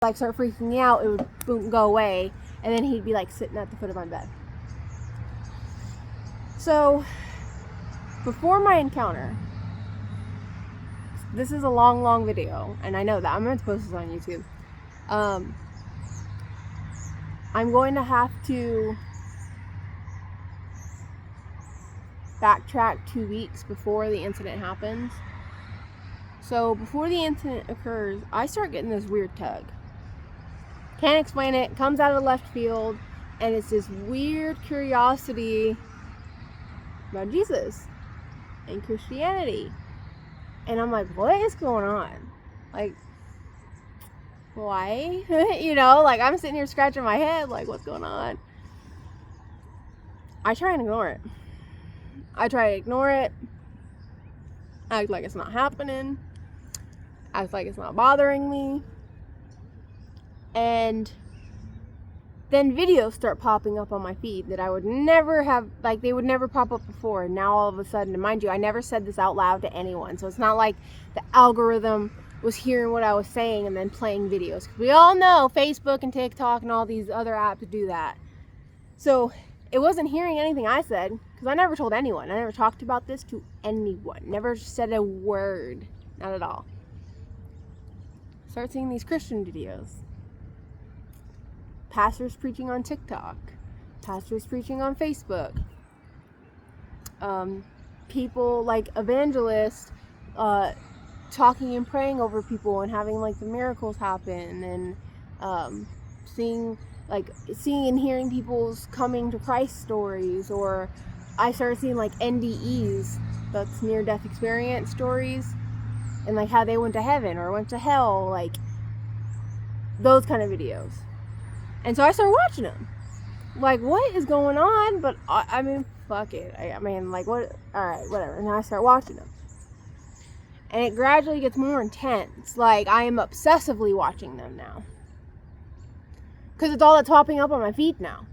like start freaking out, it would boom, go away, and then he'd be like sitting at the foot of my bed. So before my encounter, this is a long video, and I know that I'm going to post this on YouTube. I'm going to have to backtrack 2 weeks before the incident happens. So before the incident occurs, I start getting this weird tug. Can't explain it. Comes out of left field, and it's this weird curiosity about Jesus and Christianity. And I'm like, what is going on? Like, why? You know, like I'm sitting here scratching my head, like, what's going on? I try and ignore it. Act like it's not happening. Act like it's not bothering me. And then videos start popping up on my feed that I would never have, like they would never pop up before. And now all of a sudden, and mind you, I never said this out loud to anyone. So it's not like the algorithm was hearing what I was saying and then playing videos. Because we all know Facebook and TikTok and all these other apps do that. So it wasn't hearing anything I said, because I never told anyone. I never talked about this to anyone. Never said a word. Not at all. Start seeing these Christian videos. Pastors preaching on TikTok. Pastors preaching on Facebook. People like evangelists talking and praying over people and having like the miracles happen, and seeing and hearing people's coming to Christ stories. Or I started seeing like NDEs, that's near death experience stories, and like how they went to heaven or went to hell, like those kind of videos. And so I started watching them. Like, what is going on? But I mean, fuck it. I mean, like, what? Alright, whatever. And I start watching them. And it gradually gets more intense. Like, I am obsessively watching them now. Because it's all that's popping up on my feed now.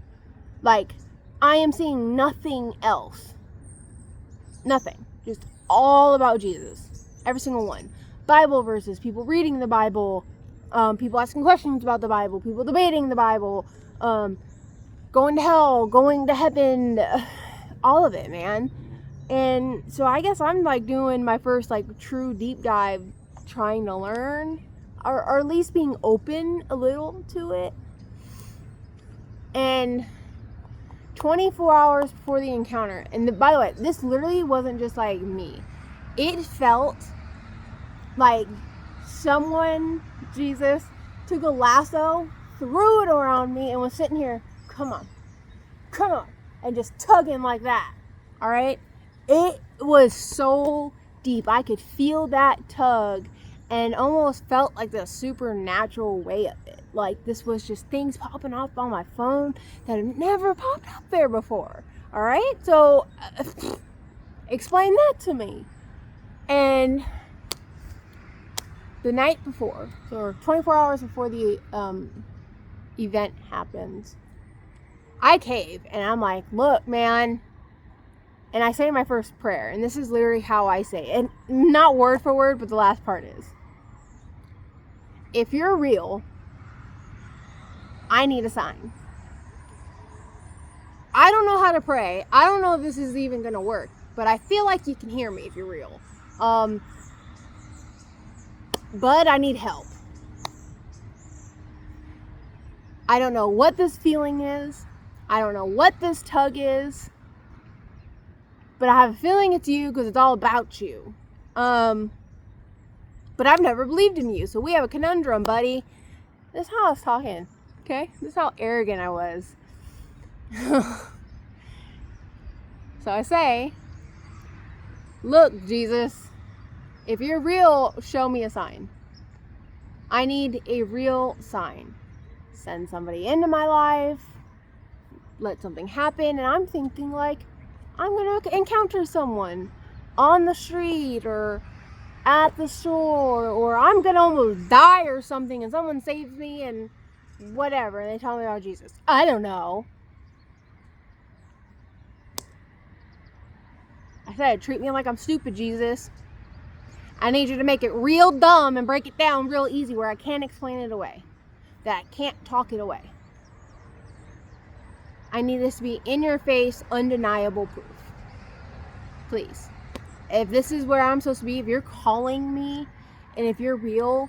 Like, I am seeing nothing else. Nothing. Just all about Jesus. Every single one. Bible verses, people reading the Bible, people asking questions about the Bible, people debating the Bible, going to hell, going to heaven, all of it, man. And so I guess I'm like doing my first like true deep dive, trying to learn, or at least being open a little to it. And 24 hours before the encounter, and by the way, this literally wasn't just like me. It felt like someone, Jesus, took a lasso, threw it around me, and was sitting here, come on, and just tugging like that. All right? It was so deep. I could feel that tug, and almost felt like the supernatural way of it. Like this was just things popping up on my phone that had never popped up there before. All right? So explain that to me. And the night before, or 24 hours before the event happens, I cave, and I'm like, look, man. And I say my first prayer, and this is literally how I say it. And not word for word, but the last part is, if you're real, I need a sign. I don't know how to pray. I don't know if this is even going to work, but I feel like you can hear me if you're real. But I need help. I don't know what this feeling is. I don't know what this tug is. But I have a feeling it's you, because it's all about you. But I've never believed in you, so we have a conundrum, buddy. This is how I was talking, okay? This is how arrogant I was. So I say, look, Jesus, if you're real, show me a sign. I need a real sign. Send somebody into my life. Let something happen. And I'm thinking like, I'm going to encounter someone on the street or at the store, or I'm going to almost die or something and someone saves me and whatever. And they tell me about Jesus. I don't know. I said, treat me like I'm stupid, Jesus. I need you to make it real dumb and break it down real easy where I can't explain it away. that can't talk it away. I need this to be in your face, undeniable proof. Please. If this is where I'm supposed to be, if you're calling me, and if you're real,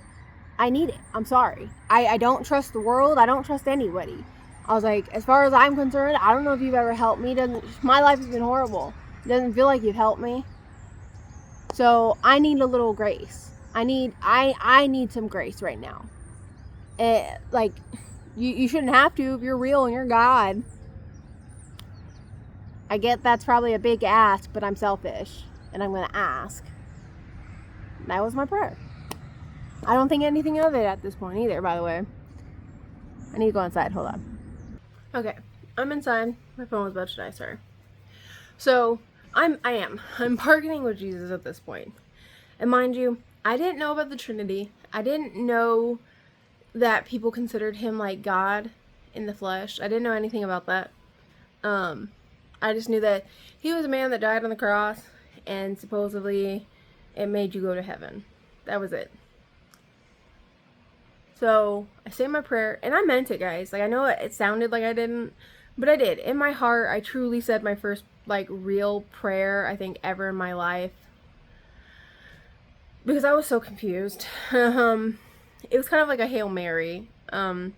I need it. I'm sorry. I don't trust the world. I don't trust anybody. I was like, as far as I'm concerned, I don't know if you've ever helped me. My life has been horrible. It doesn't feel like you've helped me. So I need a little grace. I need some grace right now. Like, you shouldn't have to if you're real and you're God. I get that's probably a big ask, but I'm selfish. And I'm going to ask. That was my prayer. I don't think anything of it at this point either, by the way. I need to go inside. Hold on. Okay. I'm inside. My phone was about to die, sorry. So, I'm bargaining with Jesus at this point. And mind you, I didn't know about the Trinity. I didn't know that people considered him like God in the flesh. I didn't know anything about that. I just knew that he was a man that died on the cross, and supposedly it made you go to heaven. That was it. So I say my prayer, and I meant it, guys. Like, I know it sounded like I didn't, but I did. In my heart, I truly said my first, like, real prayer, I think, ever in my life. Because I was so confused. It was kind of like a Hail Mary. And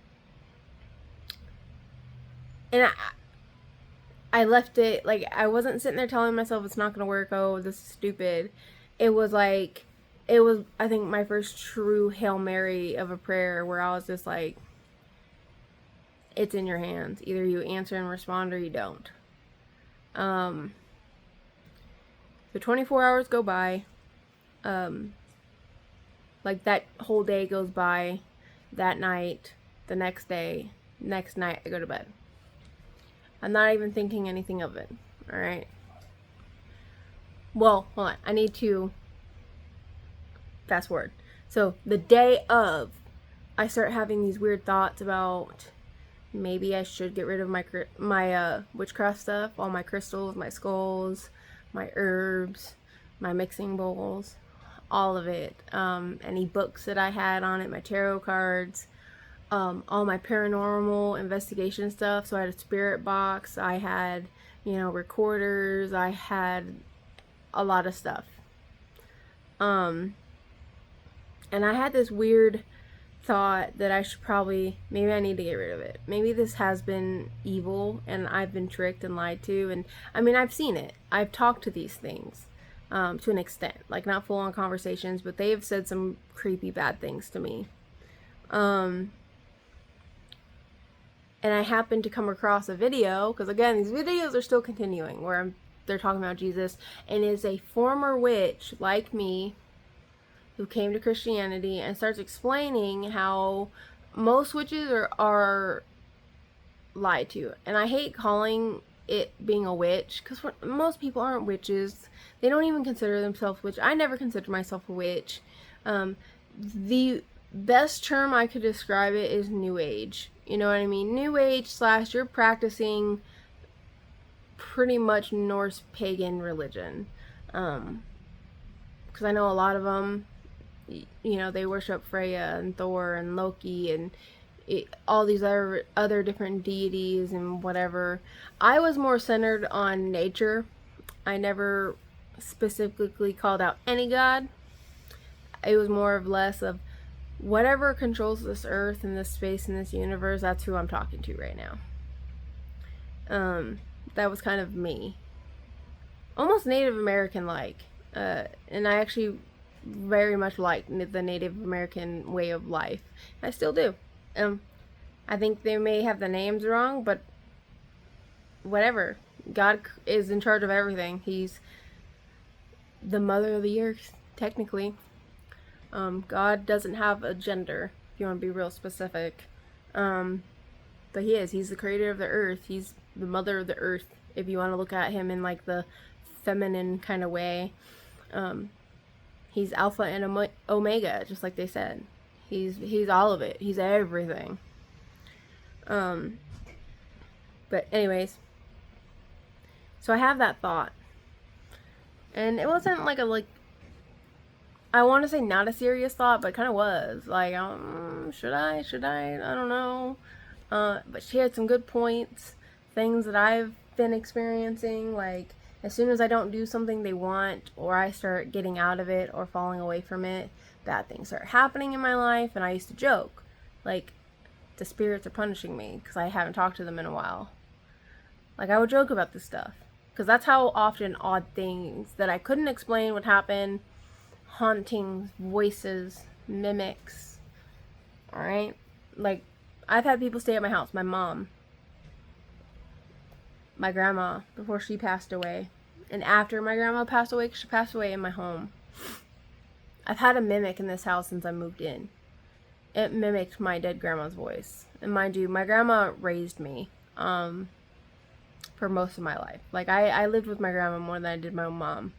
I left it, like, I wasn't sitting there telling myself it's not going to work, oh, this is stupid. It was, I think, my first true Hail Mary of a prayer where I was just like, it's in your hands. Either you answer and respond or you don't. So 24 hours go by. Like, that whole day goes by. That night, the next day, next night, I go to bed. I'm not even thinking anything of it. Alright? Well, hold on. I need to fast forward. So, the day of, I start having these weird thoughts about maybe I should get rid of my witchcraft stuff, all my crystals, my skulls, my herbs, my mixing bowls, all of it. Any books that I had on it, my tarot cards, all my paranormal investigation stuff. So I had a spirit box, I had, recorders, I had a lot of stuff. And I had this weird thought that I should maybe I need to get rid of it. Maybe this has been evil and I've been tricked and lied to. And I mean, I've seen it. I've talked to these things to an extent. Like, not full on conversations, but they have said some creepy bad things to me. And I happened to come across a video, because again, these videos are still continuing, where they're talking about Jesus, and is a former witch like me who came to Christianity and starts explaining how most witches are lied to. And I hate calling it being a witch, because most people aren't witches. They don't even consider themselves witch. I never considered myself a witch. The best term I could describe it is New Age. You know what I mean? New Age / you're practicing pretty much Norse pagan religion. Because I know a lot of them, they worship Freya and Thor and Loki and all these other different deities and whatever. I was more centered on nature. I never specifically called out any god. It was more of less of whatever controls this earth and this space and this universe. That's who I'm talking to right now. That was kind of me. Almost Native American like. And I actually very much like the Native American way of life. I still do. I think they may have the names wrong, but whatever. God is in charge of everything. He's the mother of the earth, technically. God doesn't have a gender, if you want to be real specific. But he is. He's the creator of the earth. He's the mother of the earth, if you want to look at him in like the feminine kind of way. He's Alpha and Omega, just like they said. He's all of it. He's everything. But anyways, so I have that thought, and it wasn't like I want to say not a serious thought, but it kind of was. Like, should I? I don't know. But she had some good points, things that I've been experiencing. Like, as soon as I don't do something they want, or I start getting out of it or falling away from it, bad things start happening in my life. And I used to joke, like, the spirits are punishing me because I haven't talked to them in a while. Like, I would joke about this stuff because that's how often odd things that I couldn't explain would happen. Hauntings, voices, mimics. Alright? Like, I've had people stay at my house. My mom, my grandma, before she passed away, and after my grandma passed away, because she passed away in my home. I've had a mimic in this house since I moved in. It mimicked my dead grandma's voice. And mind you, my grandma raised me for most of my life. Like, I lived with my grandma more than I did my own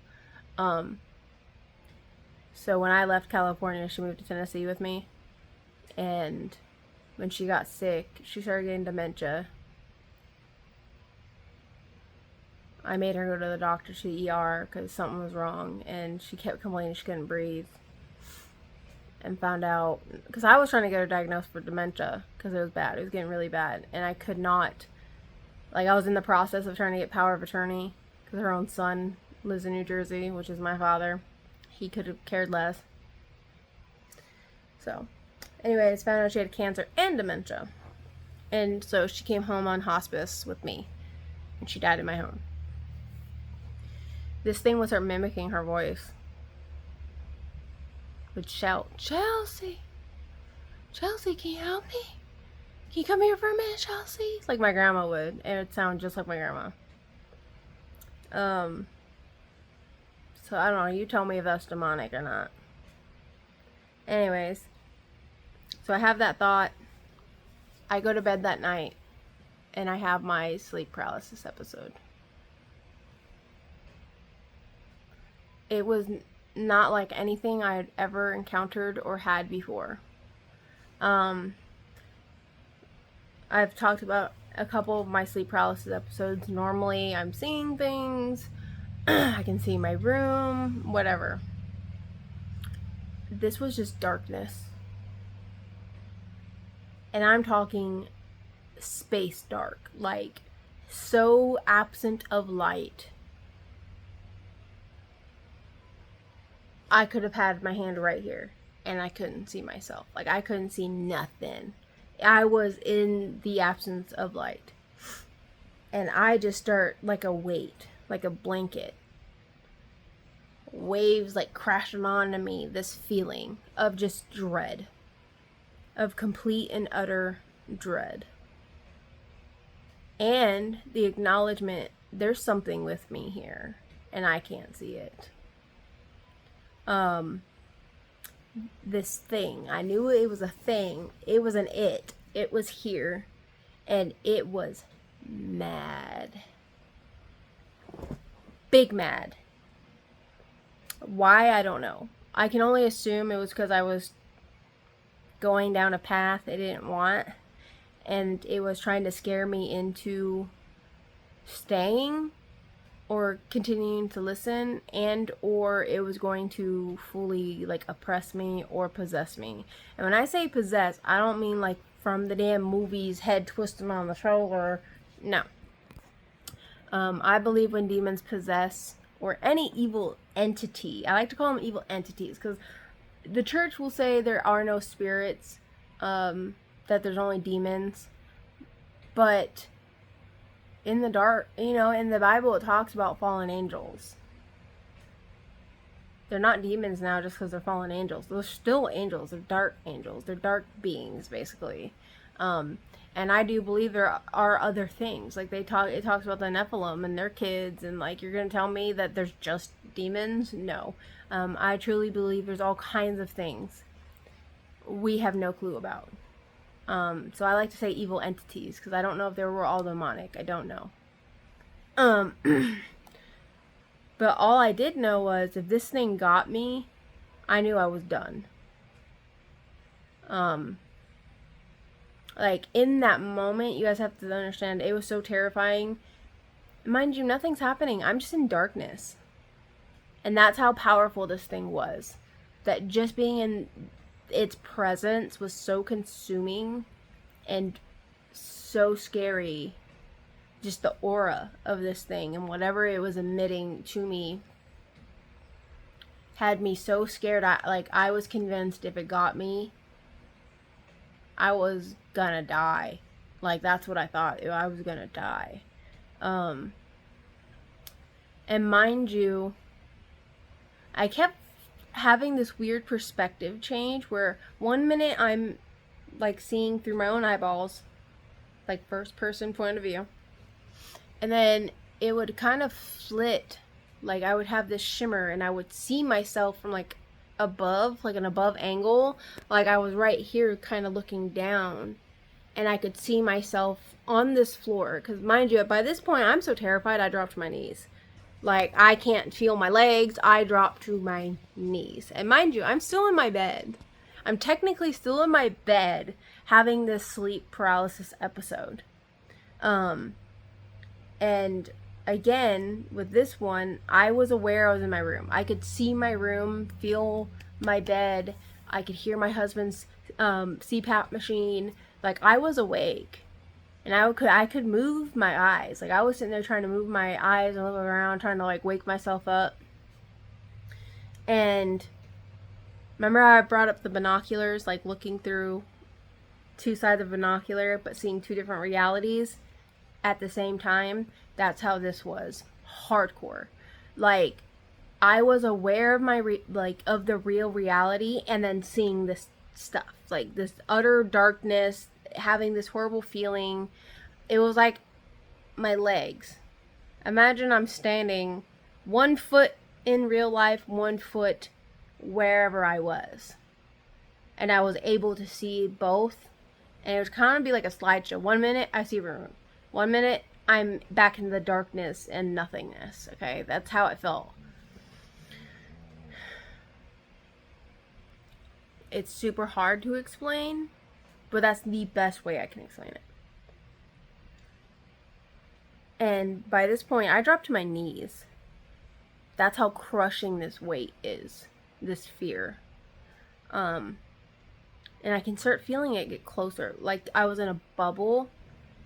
mom. So when I left California, she moved to Tennessee with me. And when she got sick, she started getting dementia. I made her go to the doctor, to the ER, because something was wrong. And she kept complaining she couldn't breathe. And found out, because I was trying to get her diagnosed for dementia, because it was bad. It was getting really bad. And I could not, like, I was in the process of trying to get power of attorney, because her own son lives in New Jersey, which is my father. He could have cared less. So, anyways, found out she had cancer and dementia. And so she came home on hospice with me. And she died in my home. This thing was her mimicking her voice. Would shout, Chelsy! Chelsy, can you help me? Can you come here for a minute, Chelsy? Like my grandma would. And it would sound just like my grandma. So I don't know, you tell me if that's demonic or not. Anyways, so I have that thought. I go to bed that night and I have my sleep paralysis episode. It was not like anything I had ever encountered or had before. I've talked about a couple of my sleep paralysis episodes. Normally I'm seeing things. I can see my room, whatever. This was just darkness. And I'm talking space dark. Like, so absent of light. I could have had my hand right here. And I couldn't see myself. Like, I couldn't see nothing. I was in the absence of light. And I just start like a weight. Like a blanket. Waves like crashing onto me. This feeling of just dread. Of complete and utter dread. And the acknowledgement, there's something with me here. And I can't see it. This thing. I knew it was a thing. It was an it. It was here. And it was mad. Big mad. Why? I don't know. I can only assume it was because I was going down a path it didn't want. And it was trying to scare me into staying or continuing to listen, and or it was going to fully like oppress me or possess me. And when I say possess, I don't mean like from the damn movies, head twisting on the shoulder. No. I believe when demons possess, or any evil entity, I like to call them evil entities, because the church will say there are no spirits, that there's only demons, but in the dark, in the Bible it talks about fallen angels. They're not demons now just because they're fallen angels. They're still angels. They're dark angels. They're dark beings, basically. And I do believe there are other things. Like it talks about the Nephilim and their kids, and like, you're going to tell me that there's just demons? No. I truly believe there's all kinds of things we have no clue about. So I like to say evil entities, because I don't know if they were all demonic. I don't know. But all I did know was if this thing got me, I knew I was done. Like, in that moment, you guys have to understand, it was so terrifying. Mind you, nothing's happening. I'm just in darkness. And that's how powerful this thing was. that just being in its presence was so consuming and so scary. Just the aura of this thing and whatever it was emitting to me had me so scared. I was convinced if it got me, I was gonna die. Like, that's what I thought. I was gonna die. And mind you, I kept having this weird perspective change where one minute I'm like seeing through my own eyeballs, like first person point of view, and then it would kind of flit, like I would have this shimmer and I would see myself from like above, like an above angle, like I was right here kind of looking down, and I could see myself on this floor, because mind you, by this point I'm so terrified I dropped to my knees. Like, I can't feel my legs. I drop to my knees. And mind you, I'm still in my bed. I'm technically still in my bed having this sleep paralysis episode. And again, with this one, I was aware I was in my room. I could see my room, feel my bed. I could hear my husband's CPAP machine. Like, I was awake. And I could move my eyes. Like, I was sitting there trying to move my eyes and look around, trying to, like, wake myself up. And remember how I brought up the binoculars, like, looking through two sides of binocular, but seeing two different realities at the same time? That's how this was. Hardcore. Like, I was aware of my, of the real reality, and then seeing this stuff. Like, this utter darkness, having this horrible feeling. It was like my legs. Imagine I'm standing 1 foot in real life, 1 foot wherever I was. And I was able to see both. And it would kind of be like a slideshow. 1 minute, I see a room. 1 minute, I'm back in the darkness and nothingness. Okay, that's how it felt. It's super hard to explain, but that's the best way I can explain it. And by this point, I dropped to my knees. That's how crushing this weight is. This fear. And I can start feeling it get closer. Like I was in a bubble,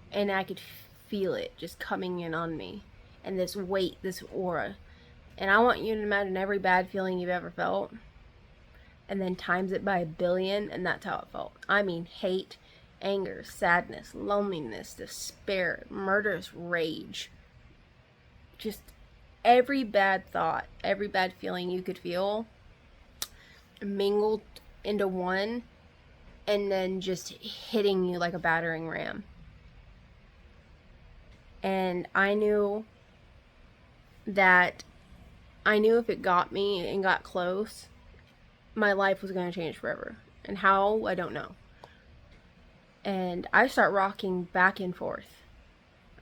and I could feel it just coming in on me. And this weight, this aura. And I want you to imagine every bad feeling you've ever felt, and then times it by 1 billion, and that's how it felt. I mean, hate, anger, sadness, loneliness, despair, murderous rage. Just every bad thought, every bad feeling you could feel mingled into one, and then just hitting you like a battering ram. And I knew if it got me and got close, my life was going to change forever. And how, I don't know. And I start rocking back and forth,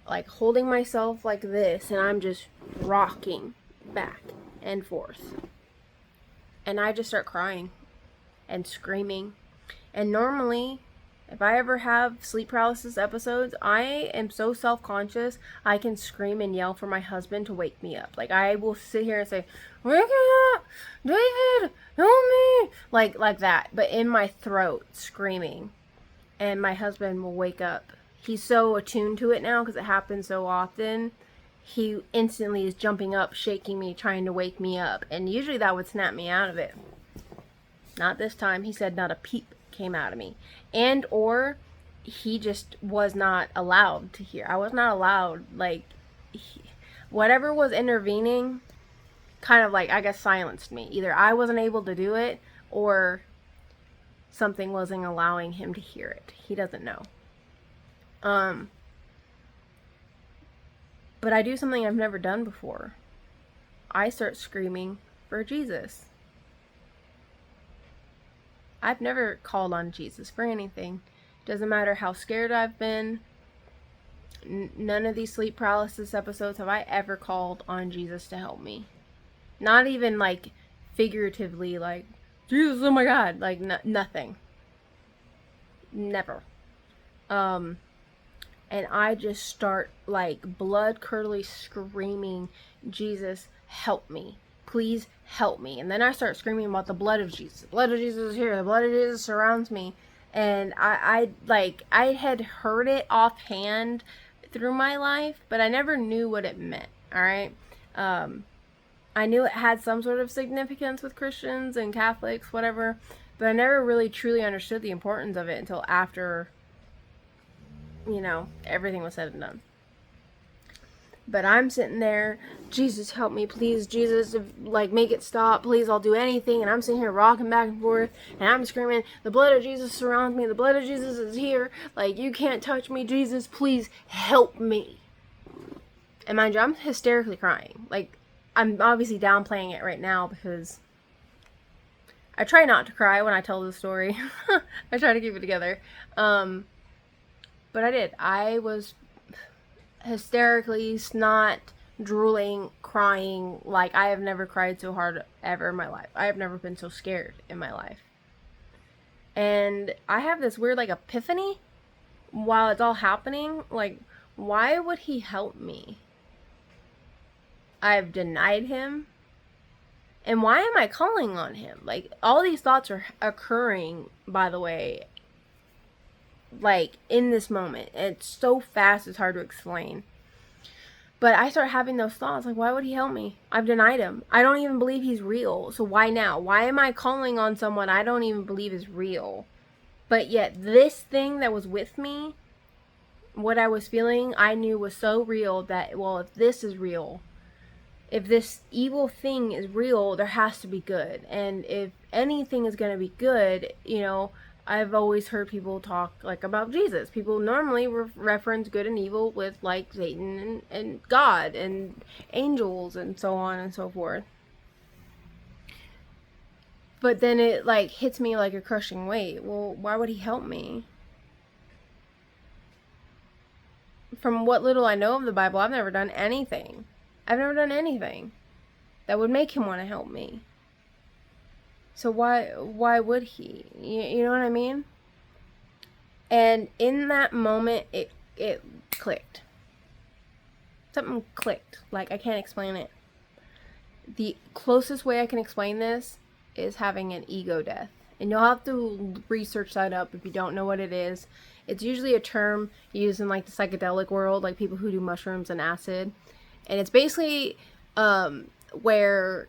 like holding myself like this, and I'm just rocking back and forth. And I just start crying and screaming. And normally, if I ever have sleep paralysis episodes, I am so self-conscious, I can scream and yell for my husband to wake me up. Like, I will sit here and say, "Wake me up! David! Help me!" Like that. But in my throat, screaming. And my husband will wake up. He's so attuned to it now because it happens so often. He instantly is jumping up, shaking me, trying to wake me up. And usually that would snap me out of it. Not this time. He said not a peep came out of me. And or he just was not allowed to hear. I was not allowed. Like, whatever was intervening kind of like, I guess, silenced me. Either I wasn't able to do it, or something wasn't allowing him to hear it. He doesn't know. But I do something I've never done before. I start screaming for Jesus. I've never called on Jesus for anything. Doesn't matter how scared I've been. None of these sleep paralysis episodes have I ever called on Jesus to help me. Not even like figuratively, like, Jesus, oh my God, like nothing. Never. And I just start like blood curdling screaming, Jesus, help me. please help me. And then I start screaming about the blood of Jesus. The blood of Jesus is here. The blood of Jesus surrounds me. And I had heard it offhand through my life, but I never knew what it meant. All right. I knew it had some sort of significance with Christians and Catholics, whatever, but I never really truly understood the importance of it until after, everything was said and done. But I'm sitting there, Jesus, help me, please, Jesus, make it stop, please, I'll do anything. And I'm sitting here rocking back and forth, and I'm screaming, the blood of Jesus surrounds me, the blood of Jesus is here, you can't touch me, Jesus, please, help me. And mind you, I'm hysterically crying. I'm obviously downplaying it right now because I try not to cry when I tell the story. I try to keep it together. But I did. I was hysterically, snot, drooling, crying. I have never cried so hard ever in my life. I have never been so scared in my life. And I have this weird, epiphany while it's all happening. Why would he help me? I've denied him. And why am I calling on him? All these thoughts are occurring, by the way, in this moment. It's so fast, it's hard to explain. But I start having those thoughts, why would he help me? I've denied him. I don't even believe he's real. So why now? Why am I calling on someone I don't even believe is real? But yet this thing that was with me, what I was feeling, I knew was so real that, well, if this is real, if this evil thing is real, there has to be good. And if anything is going to be good, I've always heard people talk about Jesus. People normally reference good and evil with Satan and God and angels and so on and so forth. But then it hits me like a crushing weight. Well, why would he help me? From what little I know of the Bible, I've never done anything. I've never done anything that would make him want to help me. So why would he? You know what I mean? And in that moment, it clicked. Something clicked. I can't explain it. The closest way I can explain this is having an ego death. And you'll have to research that up if you don't know what it is. It's usually a term used in the psychedelic world, people who do mushrooms and acid. And it's basically where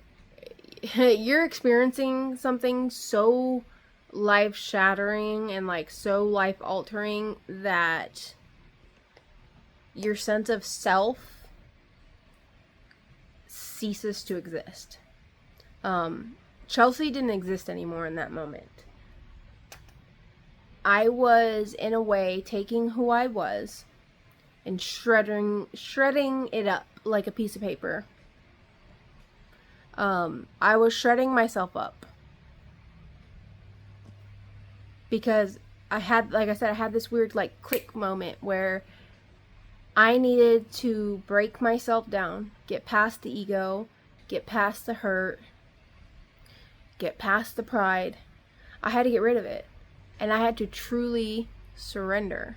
you're experiencing something so life-shattering and so life-altering that your sense of self ceases to exist. Chelsy didn't exist anymore in that moment. I was, in a way, taking who I was and shredding it up like a piece of paper. I was shredding myself up because I had this weird click moment where I needed to break myself down, get past the ego, get past the hurt, get past the pride. I had to get rid of it, and I had to truly surrender.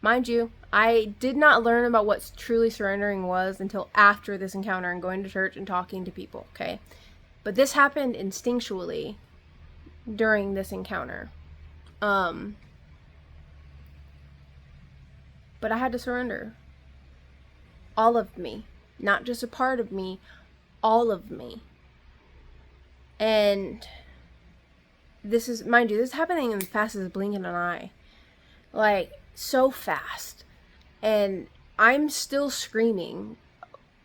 Mind you, I did not learn about what truly surrendering was until after this encounter and going to church and talking to people, okay? But this happened instinctually during this encounter. But I had to surrender. All of me. Not just a part of me, all of me. And this is, mind you, this is happening as fast as blinking an eye. So fast. And I'm still screaming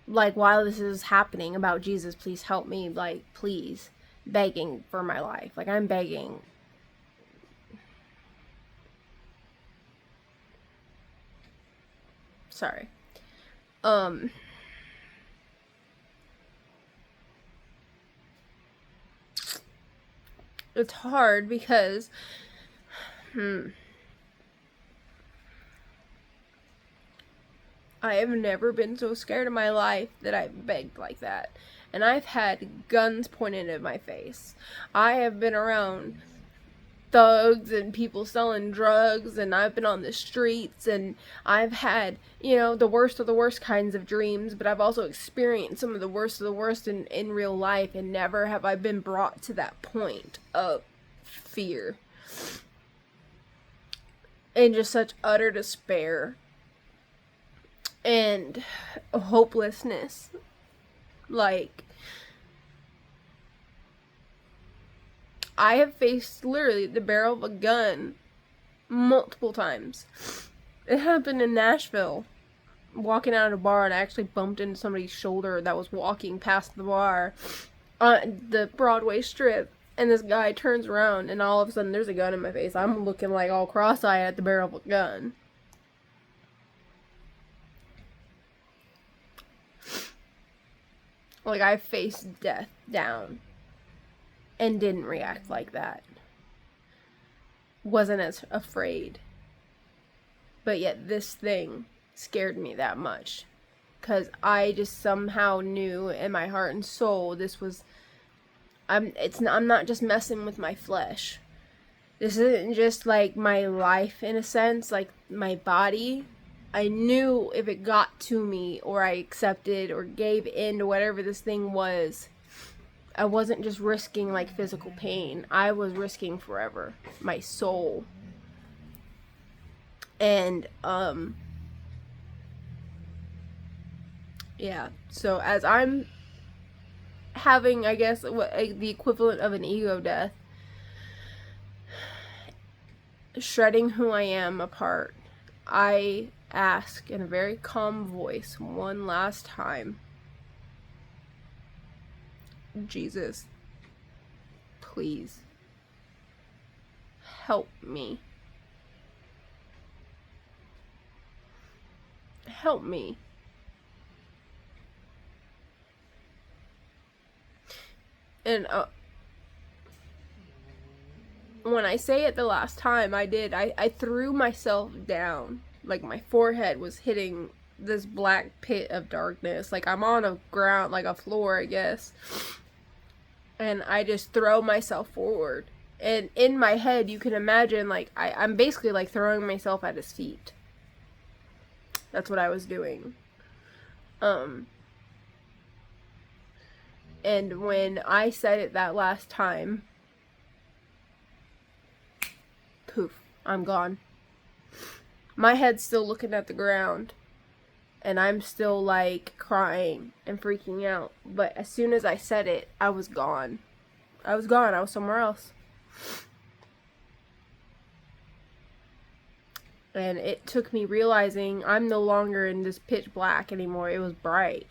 while this is happening about Jesus, please help me, please, begging for my life. I'm begging. Sorry. It's hard because I have never been so scared in my life that I've begged like that. And I've had guns pointed at my face. I have been around thugs and people selling drugs, and I've been on the streets, and I've had, the worst of the worst kinds of dreams, but I've also experienced some of the worst in real life, and never have I been brought to that point of fear and just such utter despair and hopelessness. Like, I have faced literally the barrel of a gun multiple times. It happened in Nashville. Walking out of a bar, and I actually bumped into somebody's shoulder that was walking past the bar on the Broadway strip. And this guy turns around, and all of a sudden there's a gun in my face. I'm looking like all cross-eyed at the barrel of a gun. Like, I faced death down and didn't react like that. Wasn't as afraid. But yet this thing scared me that much. Because I just somehow knew in my heart and soul this was... I'm not just messing with my flesh. This isn't just like my life in a sense, like my body. I knew if it got to me, or I accepted or gave in to whatever this thing was, I wasn't just risking like physical pain. I was risking forever. My soul. And, yeah. So as I'm having, I guess, the equivalent of an ego death, shredding who I am apart, I ask in a very calm voice one last time, Jesus, please help me. Help me. And when I say it the last time, I threw myself down. Like, my forehead was hitting this black pit of darkness. Like, I'm on a ground, like a floor, I guess. And I just throw myself forward. And in my head, you can imagine, like, I'm basically, like, throwing myself at his feet. That's what I was doing. And when I said it that last time, poof, I'm gone. My head's still looking at the ground, and I'm still, like, crying and freaking out. But as soon as I said it, I was gone. I was gone. I was somewhere else. And it took me realizing I'm no longer in this pitch black anymore. It was bright.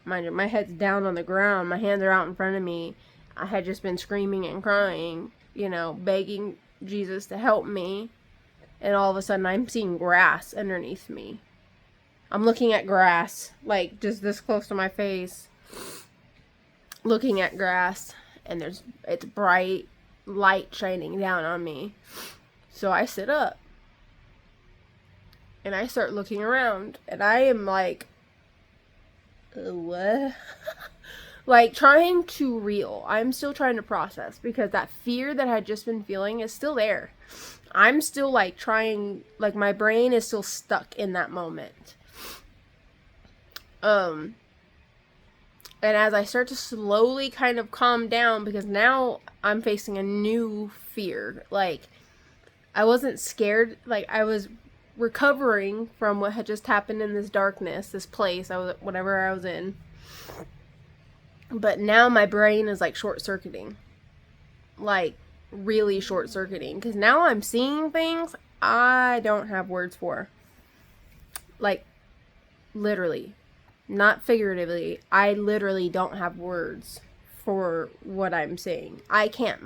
Mind you, my head's down on the ground. My hands are out in front of me. I had just been screaming and crying, begging Jesus to help me. And all of a sudden, I'm seeing grass underneath me. I'm looking at grass, like, just this close to my face. Looking at grass. And it's bright light shining down on me. So I sit up. And I start looking around. And I am like... what? Like, trying to reel. I'm still trying to process, because that fear that I had just been feeling is still there. I'm still, like, trying, like, my brain is still stuck in that moment. And as I start to slowly kind of calm down, because now I'm facing a new fear. Like, I wasn't scared. Like, I was recovering from what had just happened in this darkness, this place, whatever I was in. But now my brain is, like, short-circuiting. Like, really short-circuiting. Because now I'm seeing things I don't have words for. Like, literally. Not figuratively. I literally don't have words for what I'm seeing. I can't.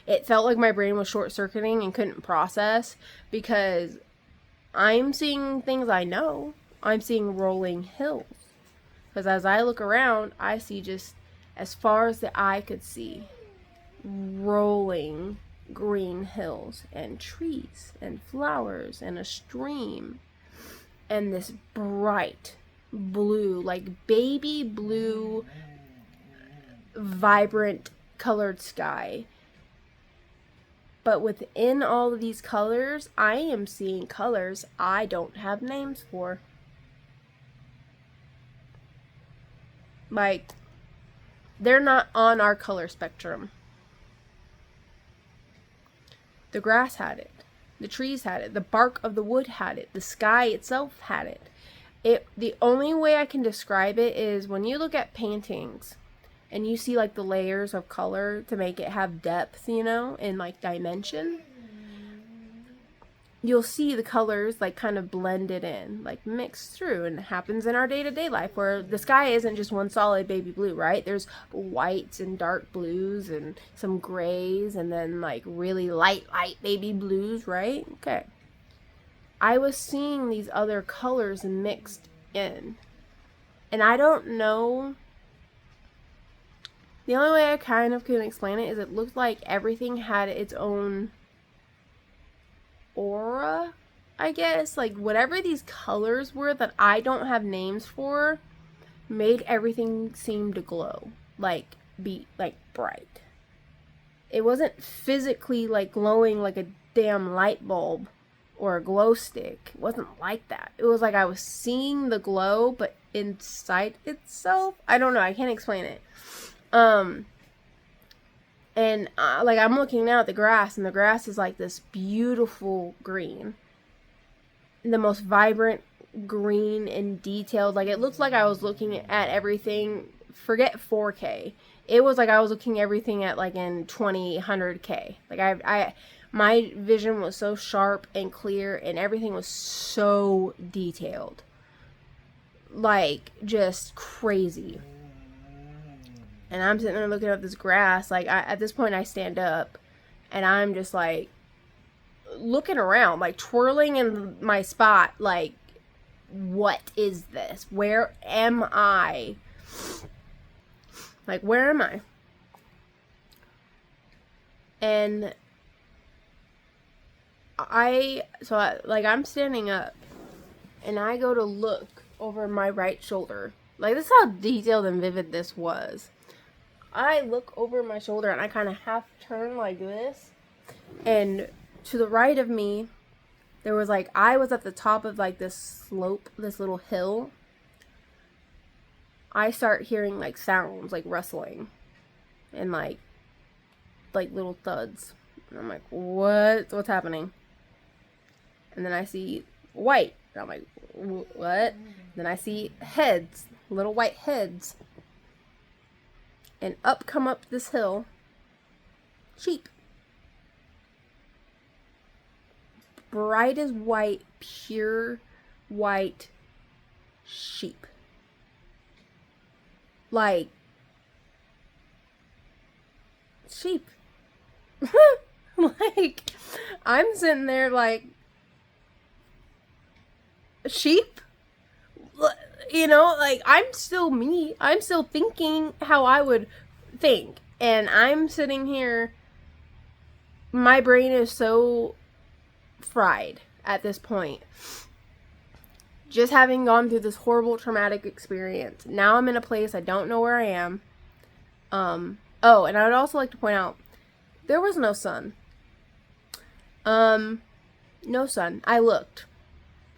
It felt like my brain was short-circuiting and couldn't process, because I'm seeing things I know. I'm seeing rolling hills. Because as I look around, I see just as far as the eye could see, rolling green hills and trees and flowers and a stream and this bright blue, like baby blue, vibrant colored sky. But within all of these colors, I am seeing colors I don't have names for. Like, they're not on our color spectrum. The grass had it. The trees had it. The bark of the wood had it. The sky itself had it. The only way I can describe it is when you look at paintings and you see like the layers of color to make it have depth, you know, and like dimension. You'll see the colors like kind of blended in, like mixed through, and it happens in our day-to-day life where the sky isn't just one solid baby blue, right? There's whites and dark blues and some grays and then like really light baby blues, right? Okay. I was seeing these other colors mixed in. And I don't know. The only way I kind of can explain it is it looked like everything had its own aura, I guess. Like whatever these colors were that I don't have names for made everything seem to glow. Like be like bright. It wasn't physically like glowing like a damn light bulb or a glow stick. It wasn't like that. It was like I was seeing the glow, but inside itself. I don't know. I can't explain it. And like I'm looking now at the grass, and the grass is like this beautiful green. The most vibrant green and detailed. Like it looks like I was looking at everything. Forget 4K. It was like I was looking everything at like in 20/100K. Like my vision was so sharp and clear, and everything was so detailed. Like, just crazy. And I'm sitting there looking at this grass. Like, at this point, I stand up, and I'm just, like, looking around, like, twirling in my spot. Like, what is this? Where am I? Like, where am I? And I'm standing up, and I go to look over my right shoulder. Like, this is how detailed and vivid this was. I look over my shoulder, and I kind of half turn like this, and to the right of me, there was, like, I was at the top of, like, this slope, this little hill. I start hearing, like, sounds, like, rustling, and, like little thuds. And I'm like, what's happening? And then I see white. And I'm like, what? Then I see heads, little white heads. And come up this hill, sheep. Bright as white, pure white sheep. Like, sheep. Like, I'm sitting there like, sheep? You know, like, I'm still me. I'm still thinking how I would think. And I'm sitting here, my brain is so fried at this point. Just having gone through this horrible traumatic experience. Now I'm in a place I don't know where I am. Oh, and I would also like to point out, there was no sun. No sun. I looked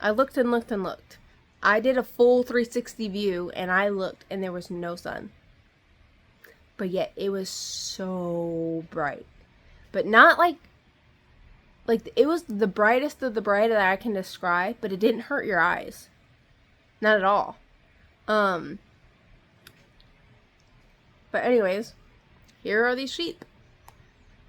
and looked and looked. I did a full 360 view, and I looked, and there was no sun. But yet, it was so bright. But not like, it was the brightest of the bright that I can describe, but it didn't hurt your eyes. Not at all. But anyways, here are these sheep.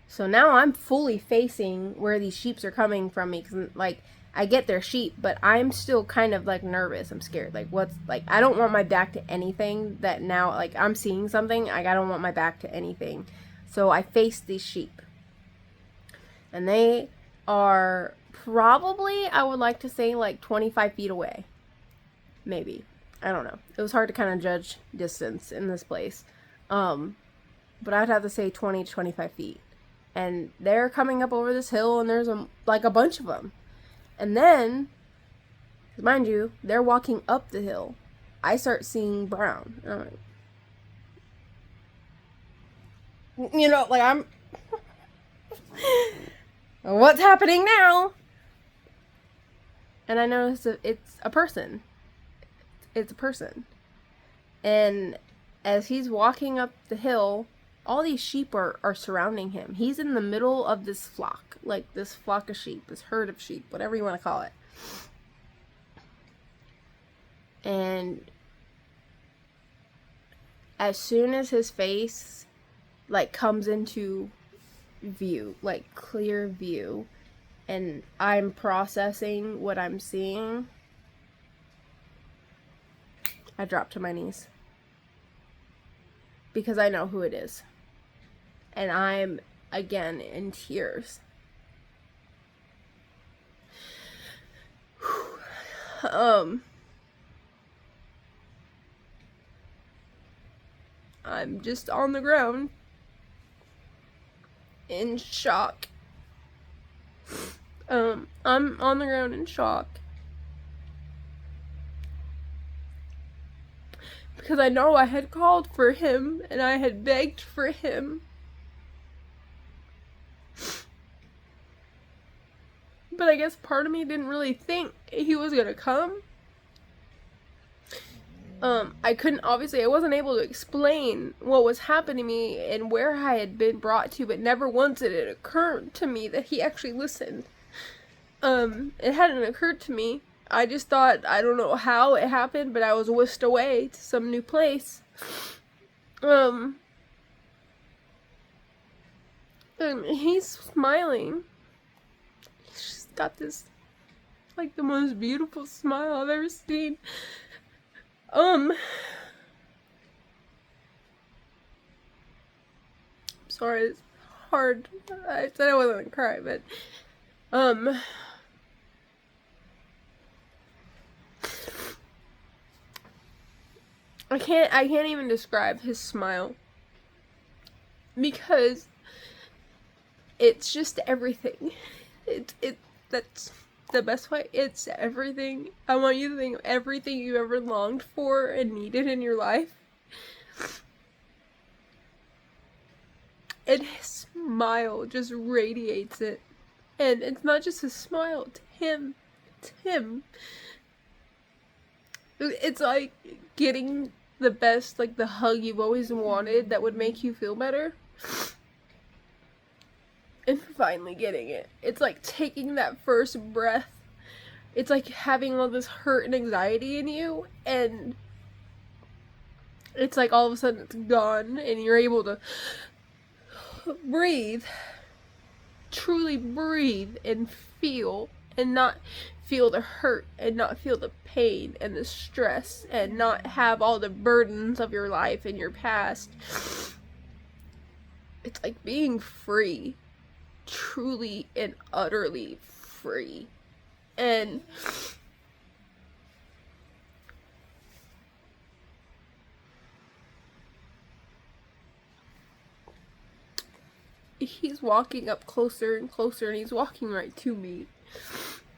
So now I'm fully facing where these sheeps are coming from me, because, like, I get their sheep, but I'm still kind of, like, nervous. I'm scared. Like, I don't want my back to anything that now, like, I'm seeing something. Like, I don't want my back to anything. So I face these sheep. And they are probably, I would like to say, like, 25 feet away. Maybe. I don't know. It was hard to kind of judge distance in this place. But I'd have to say 20 to 25 feet. And they're coming up over this hill, and there's, a bunch of them. And then, mind you, they're walking up the hill. I start seeing brown. And I'm like, you know, like, I'm... what's happening now? And I noticed that it's a person. It's a person. And as he's walking up the hill, all these sheep are surrounding him. He's in the middle of this flock, like this flock of sheep, this herd of sheep, whatever you want to call it. And as soon as his face, like, comes into view, like, clear view, and I'm processing what I'm seeing, I drop to my knees. Because I know who it is. And I'm, again, in tears. I'm just on the ground in shock. I'm on the ground in shock. Because I know I had called for him and I had begged for him. But I guess part of me didn't really think he was gonna come. I wasn't able to explain what was happening to me and where I had been brought to, but never once did it occur to me that he actually listened. It hadn't occurred to me. I just thought, I don't know how it happened, but I was whisked away to some new place. And he's smiling. He's got this, like, the most beautiful smile I've ever seen. Sorry, it's hard. I said I wasn't gonna cry, but, I can't even describe his smile. Because it's just everything. That's the best way. It's everything. I want you to think of everything you ever longed for and needed in your life. And his smile just radiates it. And it's not just his smile, it's him. It's him. It's like getting the best, like, the hug you've always wanted that would make you feel better. And finally getting it. It's like taking that first breath. It's like having all this hurt and anxiety in you, and it's like all of a sudden it's gone, and you're able to breathe. Truly breathe and feel, and not feel the hurt, and not feel the pain and the stress, and not have all the burdens of your life and your past. It's like being free. Truly and utterly free. And he's walking up closer and closer, and he's walking right to me.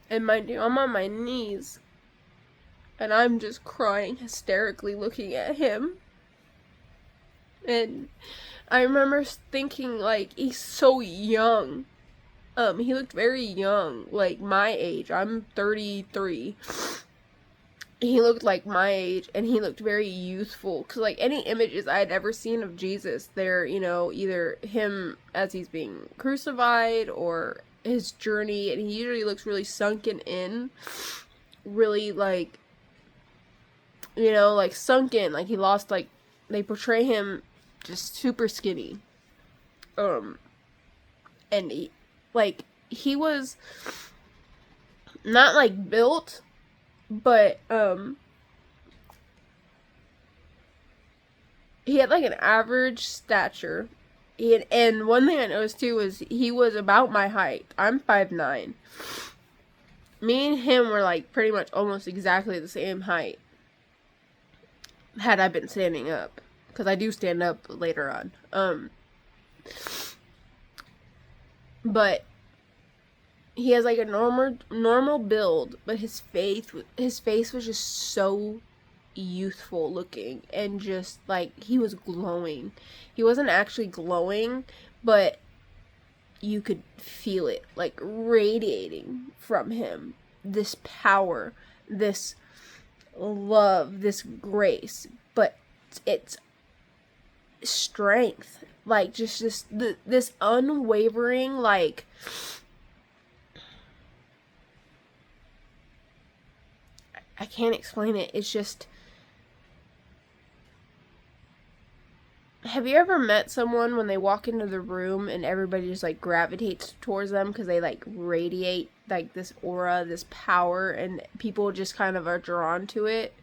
And mind you, I'm on my knees, and I'm just crying hysterically looking at him. And I remember thinking, like, he's so young. He looked very young, like my age. I'm 33. He looked like my age, and he looked very youthful. Because, like, any images I had ever seen of Jesus, they're, you know, either him as he's being crucified or his journey, and he usually looks really sunken in. Really, like, you know, like, sunken. Like, he lost, like, they portray him just super skinny. And he was not, like, built, but, he had, like, an average stature. And one thing I noticed, too, was he was about my height. I'm 5'9". Me and him were, like, pretty much almost exactly the same height. Had I been standing up. Because I do stand up later on. But he has, like, a normal build, but his face was just so youthful looking, and just, like, he was glowing. He wasn't actually glowing, but you could feel it like radiating from him. This power, this love, this grace, but it's strength, like just this unwavering, like, I can't explain it. It's just, have you ever met someone when they walk into the room and everybody just like gravitates towards them because they like radiate like this aura, this power, and people just kind of are drawn to it?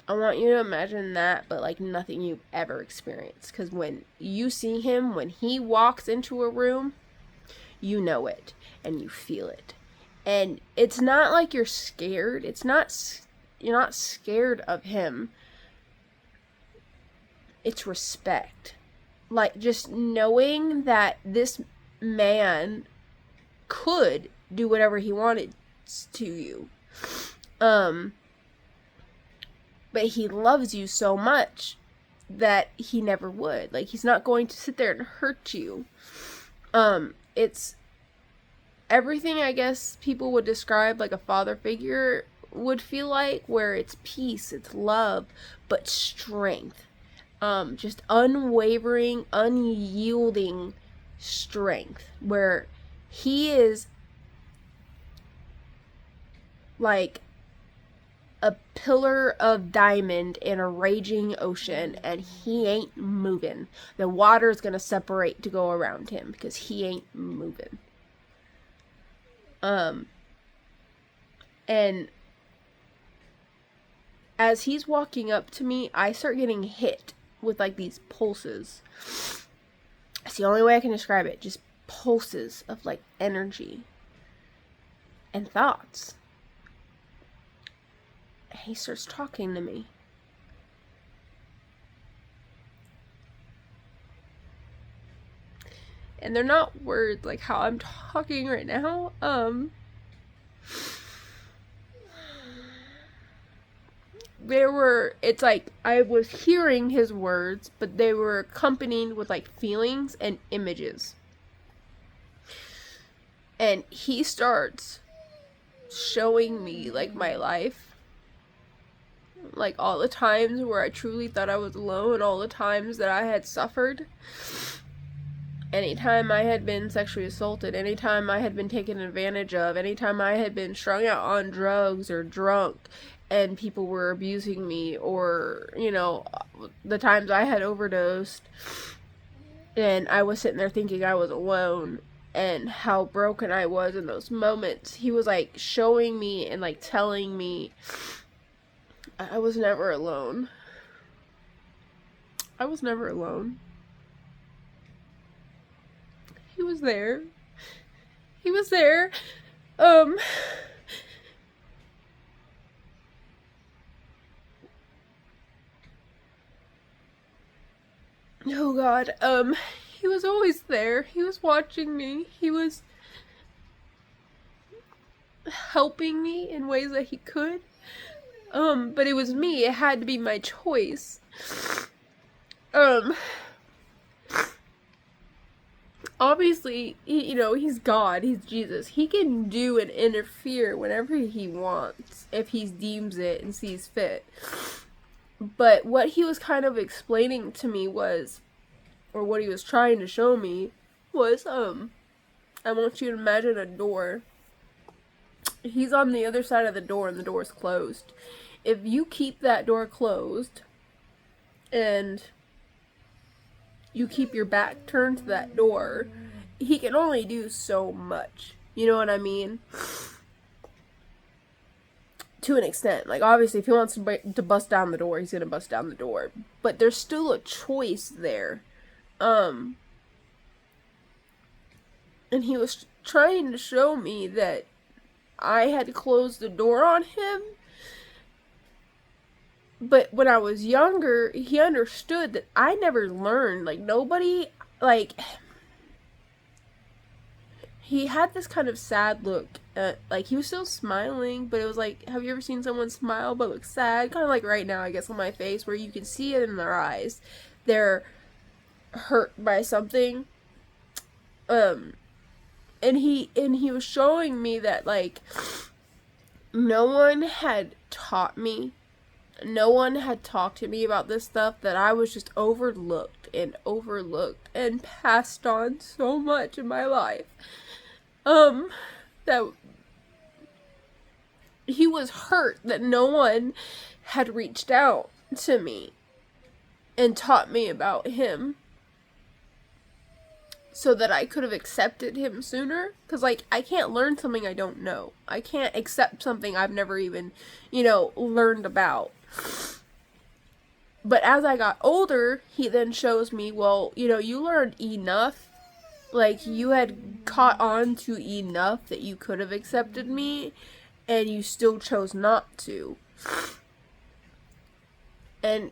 I want you to imagine that, but like nothing you've ever experienced. Because when you see him, when he walks into a room, you know it and you feel it. And it's not like you're scared. You're not scared of him. It's respect. Like just knowing that this man could do whatever he wanted to you. But he loves you so much that he never would. Like, he's not going to sit there and hurt you. It's everything, I guess, people would describe like a father figure would feel like, where it's peace, it's love, but strength. Just unwavering, unyielding strength, where he is like a pillar of diamond in a raging ocean, and he ain't moving. The water's gonna separate to go around him because he ain't moving. And as he's walking up to me, I start getting hit with like these pulses. It's the only way I can describe it. Just pulses of like energy and thoughts. And he starts talking to me. And they're not words like how I'm talking right now. It's like I was hearing his words, but they were accompanied with like feelings and images. And he starts showing me like my life, like all the times where I truly thought I was alone, all the times that I had suffered, anytime I had been sexually assaulted, anytime I had been taken advantage of, anytime I had been strung out on drugs or drunk and people were abusing me, or, you know, the times I had overdosed and I was sitting there thinking I was alone and how broken I was in those moments. He was like showing me and like telling me I was never alone. I was never alone. He was there. He was there. Oh God. He was always there. He was watching me. He was helping me in ways that he could. But it was me. It had to be my choice. Obviously, he's God, he's Jesus. He can do and interfere whenever he wants, if he deems it and sees fit. But what he was kind of explaining to me was, or what he was trying to show me was, I want you to imagine a door. He's on the other side of the door and the door's closed. If you keep that door closed and you keep your back turned to that door, he can only do so much. You know what I mean? To an extent. Like, obviously, if he wants to bust down the door, he's gonna bust down the door. But there's still a choice there. And he was trying to show me that I had closed the door on him. But when I was younger, he understood that I never learned. Like, nobody, like, he had this kind of sad look. Like, he was still smiling, but it was like, have you ever seen someone smile but look sad? Kind of like right now, I guess, on my face, where you can see it in their eyes. They're hurt by something. And he was showing me that, like, no one had taught me, no one had talked to me about this stuff, that I was just overlooked and passed on so much in my life. That he was hurt that no one had reached out to me and taught me about him so that I could have accepted him sooner. Because, like, I can't learn something I don't know. I can't accept something I've never even, learned about. But as I got older, he then shows me, well, you learned enough. Like, you had caught on to enough that you could have accepted me, and you still chose not to. And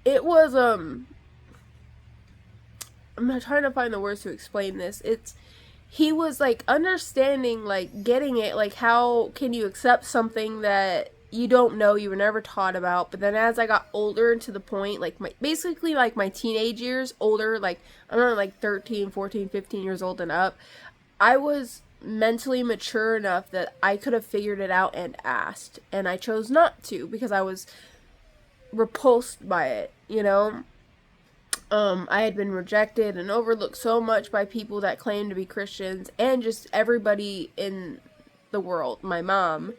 it was, I'm not trying to find the words to explain this. He was, like, understanding, like, getting it, like, how can you accept something that you don't know, you were never taught about. But then as I got older, to the point, like, basically, like, my teenage years, older, like, I'm not, like, 13, 14, 15 years old and up, I was mentally mature enough that I could have figured it out and asked. And I chose not to, because I was repulsed by it, I had been rejected and overlooked so much by people that claimed to be Christians, and just everybody in the world. My mom,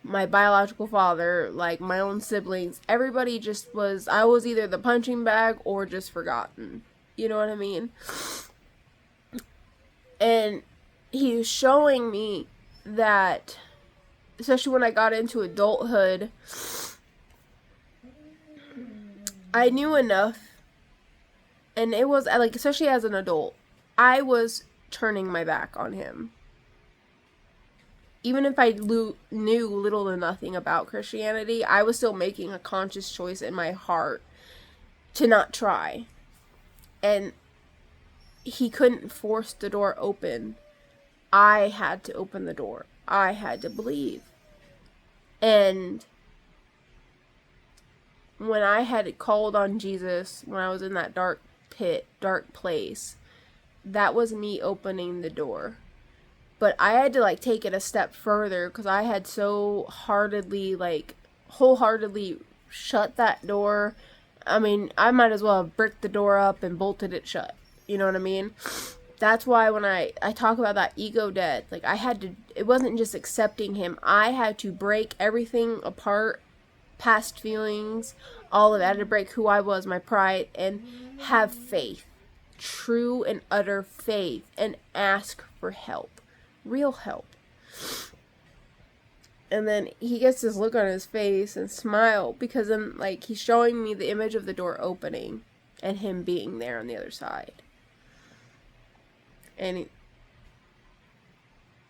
my biological father, like my own siblings, everybody just was, I was either the punching bag or just forgotten. You know what I mean? And he was showing me that, especially when I got into adulthood, I knew enough. And it was, like, especially as an adult, I was turning my back on him. Even if I knew little to nothing about Christianity, I was still making a conscious choice in my heart to not try. And he couldn't force the door open. I had to open the door. I had to believe. And when I had called on Jesus, when I was in that dark pit, dark place, that was me opening the door. But I had to, like, take it a step further, because I had so wholeheartedly shut that door. I mean, I might as well have bricked the door up and bolted it shut. You know what I mean? That's why when I talk about that ego death, like, it wasn't just accepting him. I had to break everything apart, past feelings, all of that. I had to break who I was, my pride, and have faith. True and utter faith, and ask for help. Real help. And then he gets this look on his face and smile, because then, like, he's showing me the image of the door opening and him being there on the other side. And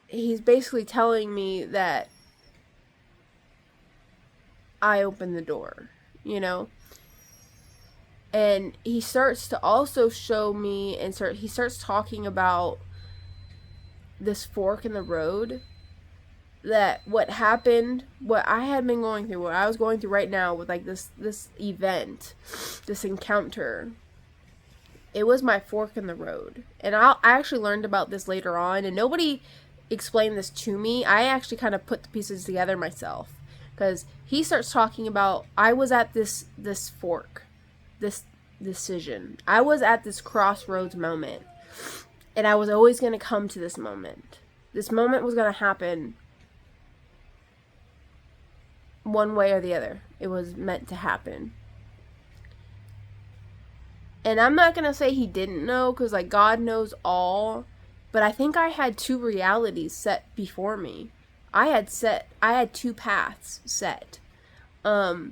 he's basically telling me that I opened the door, And he starts to also show me, and he starts talking about this fork in the road, that what happened, what I had been going through, what I was going through right now with, like, this event, this encounter, it was my fork in the road. And I actually learned about this later on, and nobody explained this to me. I actually kind of put the pieces together myself, because he starts talking about, I was at this fork, this decision. I was at this crossroads moment. And I was always going to come to this moment. This moment was going to happen one way or the other. It was meant to happen. And I'm not going to say he didn't know, because, like, God knows all. But I think I had two realities set before me. I had two paths set. That's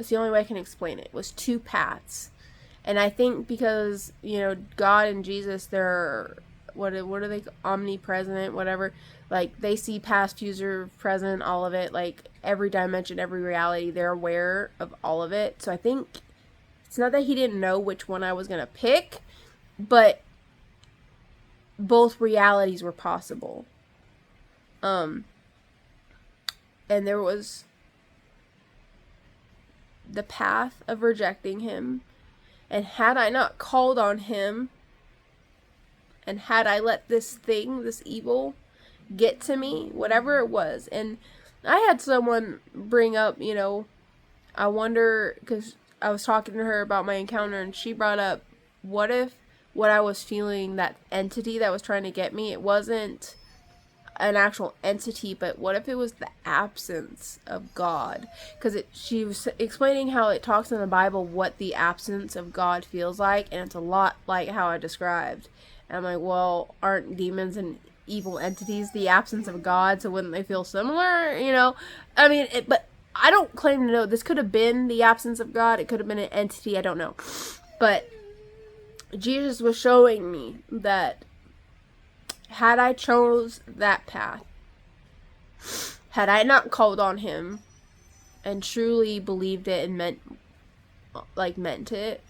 the only way I can explain it. Was two paths. And I think because, God and Jesus, they're, what are they, omnipresent, whatever. Like, they see past, future, present, all of it. Like, every dimension, every reality, they're aware of all of it. So I think it's not that he didn't know which one I was going to pick, but both realities were possible. And there was the path of rejecting him. And had I not called on him, And had I let this thing, this evil, get to me, whatever it was, and I had someone bring up, I wonder, because I was talking to her about my encounter, and she brought up, what if what I was feeling, that entity that was trying to get me, it wasn't an actual entity, but what if it was the absence of God? Because she was explaining how it talks in the Bible what the absence of God feels like, and it's a lot like how I described. And I'm like, well, aren't demons and evil entities the absence of God, so wouldn't they feel similar? I mean, but I don't claim to know. This could have been the absence of God, it could have been an entity, I don't know. But Jesus was showing me that had I chose that path, had I not called on him and truly believed it and meant it,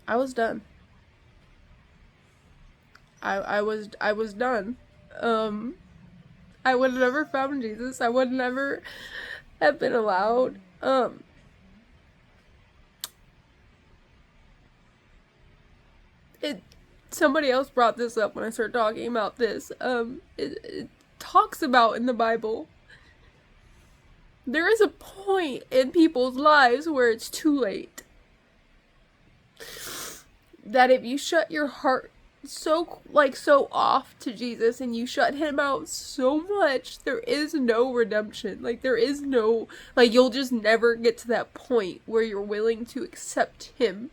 I was done. I was done. I would have never found Jesus. I would never have been allowed. Somebody else brought this up when I started talking about this. It talks about in the Bible, there is a point in people's lives where it's too late. That if you shut your heart so off to Jesus and you shut him out so much, there is no redemption. There is no, you'll just never get to that point where you're willing to accept him.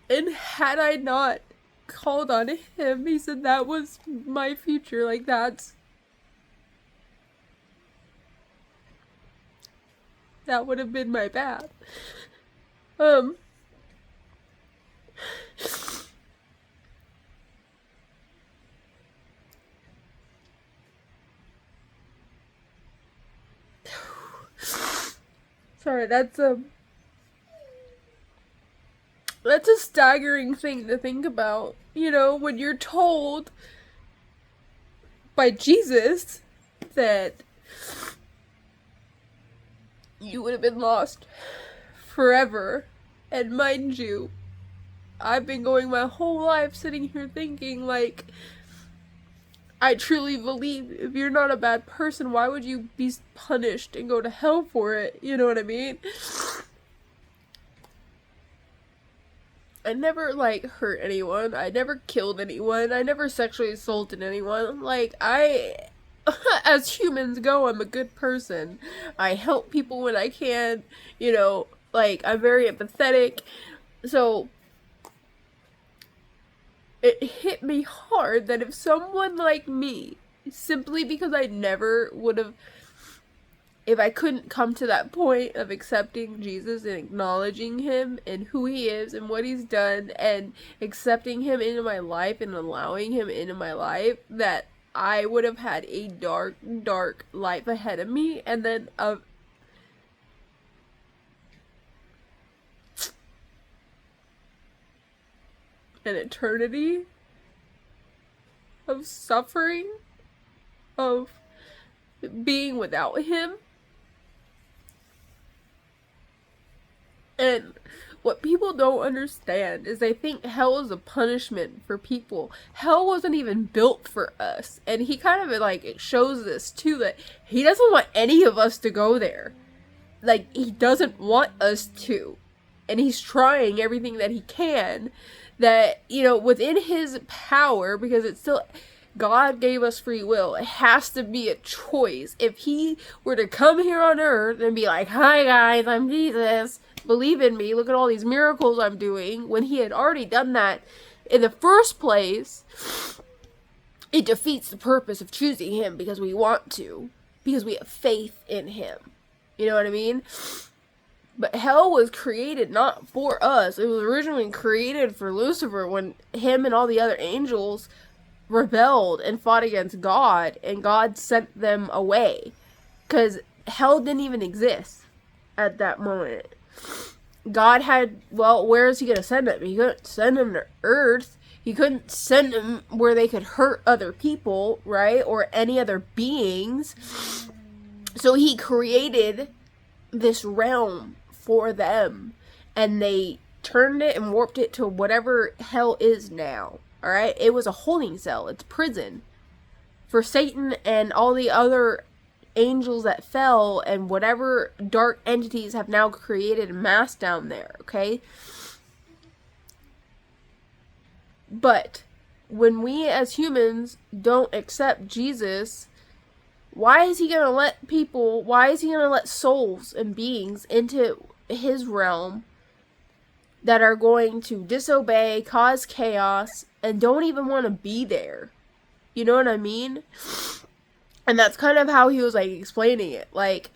And had I not called on him, he said that was my future. That would have been my path. Sorry, that's a staggering thing to think about, when you're told by Jesus that you would have been lost forever. And mind you, I've been going my whole life sitting here thinking, I truly believe if you're not a bad person, why would you be punished and go to hell for it? You know what I mean? I never, hurt anyone. I never killed anyone. I never sexually assaulted anyone. As humans go, I'm a good person. I help people when I can. I'm very empathetic. So, it hit me hard that if someone like me, simply because I never would have, if I couldn't come to that point of accepting Jesus and acknowledging him and who he is and what he's done and accepting him into my life and allowing him into my life, that I would have had a dark, dark life ahead of me, and then an eternity of suffering, of being without him. And what people don't understand is they think hell is a punishment for people. Hell wasn't even built for us. And he kind of it shows this too, that he doesn't want any of us to go there. He doesn't want us to. And he's trying everything that he can, that, within his power, because it's still, God gave us free will. It has to be a choice. If he were to come here on earth and be like, hi guys, I'm Jesus, believe in me, look at all these miracles I'm doing, when he had already done that in the first place, it defeats the purpose of choosing him because we want to, because we have faith in him. You know what I mean? But hell was created not for us. It was originally created for Lucifer when him and all the other angels rebelled and fought against God, and God sent them away. Because hell didn't even exist at that moment. God had, where is he going to send him? He couldn't send him to earth. He couldn't send him where they could hurt other people, right? Or any other beings. So he created this realm for them, and they turned it and warped it to whatever hell is now. Alright? It was a holding cell. It's prison. For Satan and all the other angels that fell and whatever dark entities have now created a mass down there, okay? But when we as humans don't accept Jesus, why is he going to let people, why is he going to let souls and beings into his realm that are going to disobey, cause chaos, and don't even want to be there? You know what I mean? And that's kind of how he was, like, explaining it. Like,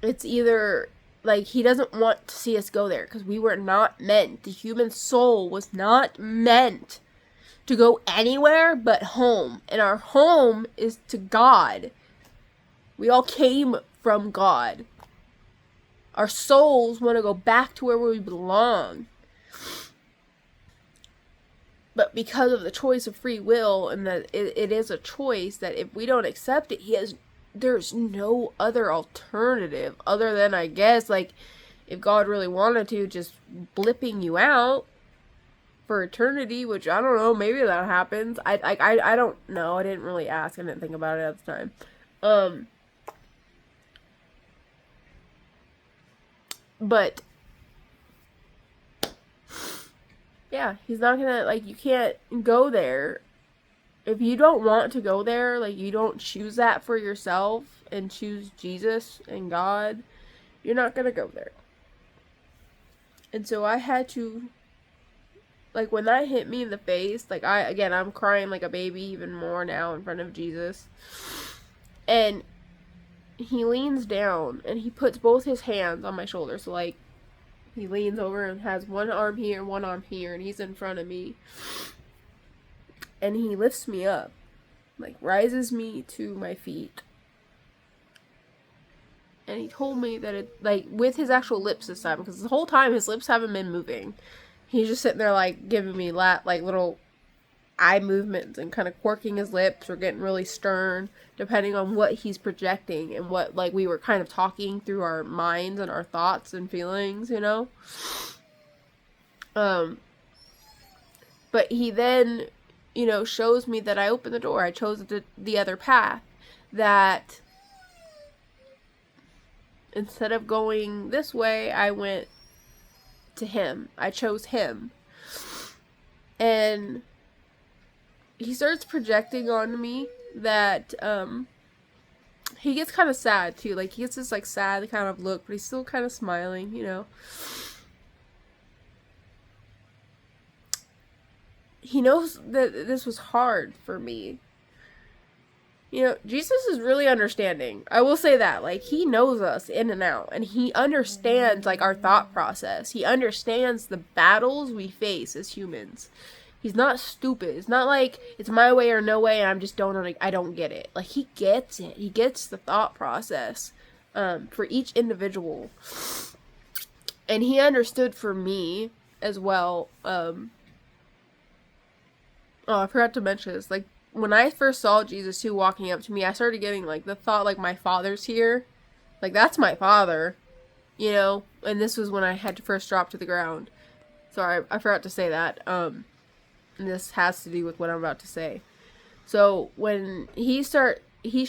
it's either, like, he doesn't want to see us go there, because we were not meant, the human soul was not meant to go anywhere but home. And our home is to God. We all came from God. Our souls want to go back to where we belong. But because of the choice of free will, and that it is a choice, that if we don't accept it, there's no other alternative other than, I guess, like, if God really wanted to, just blipping you out for eternity, which I don't know, maybe that happens. I don't know. I didn't really ask. I didn't think about it at the time. But yeah, he's not gonna, like, you can't go there. If you don't want to go there, like, you don't choose that for yourself and choose Jesus and God, you're not gonna go there. And so I had to, like, when that hit me in the face, like, I'm crying like a baby even more now in front of Jesus. And he leans down and he puts both his hands on my shoulder. So, like, he leans over and has one arm here, one arm here, and he's in front of me. And he lifts me up, like, rises me to my feet. And he told me that it, like, with his actual lips this time, because the whole time his lips haven't been moving. He's just sitting there, like, giving me like little eye movements and kind of quirking his lips or getting really stern, depending on what he's projecting and what, like, we were kind of talking through our minds and our thoughts and feelings, you know? But he then, you know, shows me that I opened the door. I chose the other path. That instead of going this way, I went to him. I chose him. And he starts projecting on me that, he gets kind of sad, too. Like, he gets this, like, sad kind of look, but he's still kind of smiling, you know. He knows that this was hard for me. You know, Jesus is really understanding. I will say that. Like, he knows us in and out. And he understands, like, our thought process. He understands the battles we face as humans. He's not stupid. It's not like it's my way or no way and I don't get it. Like, he gets it. He gets the thought process for each individual. And he understood for me as well. Oh, I forgot to mention this. Like, when I first saw Jesus too walking up to me, I started getting, like, the thought, like, my father's here. Like, that's my father. You know? And this was when I had to first drop to the ground. Sorry, I forgot to say that. And this has to do with what I'm about to say. So, when he's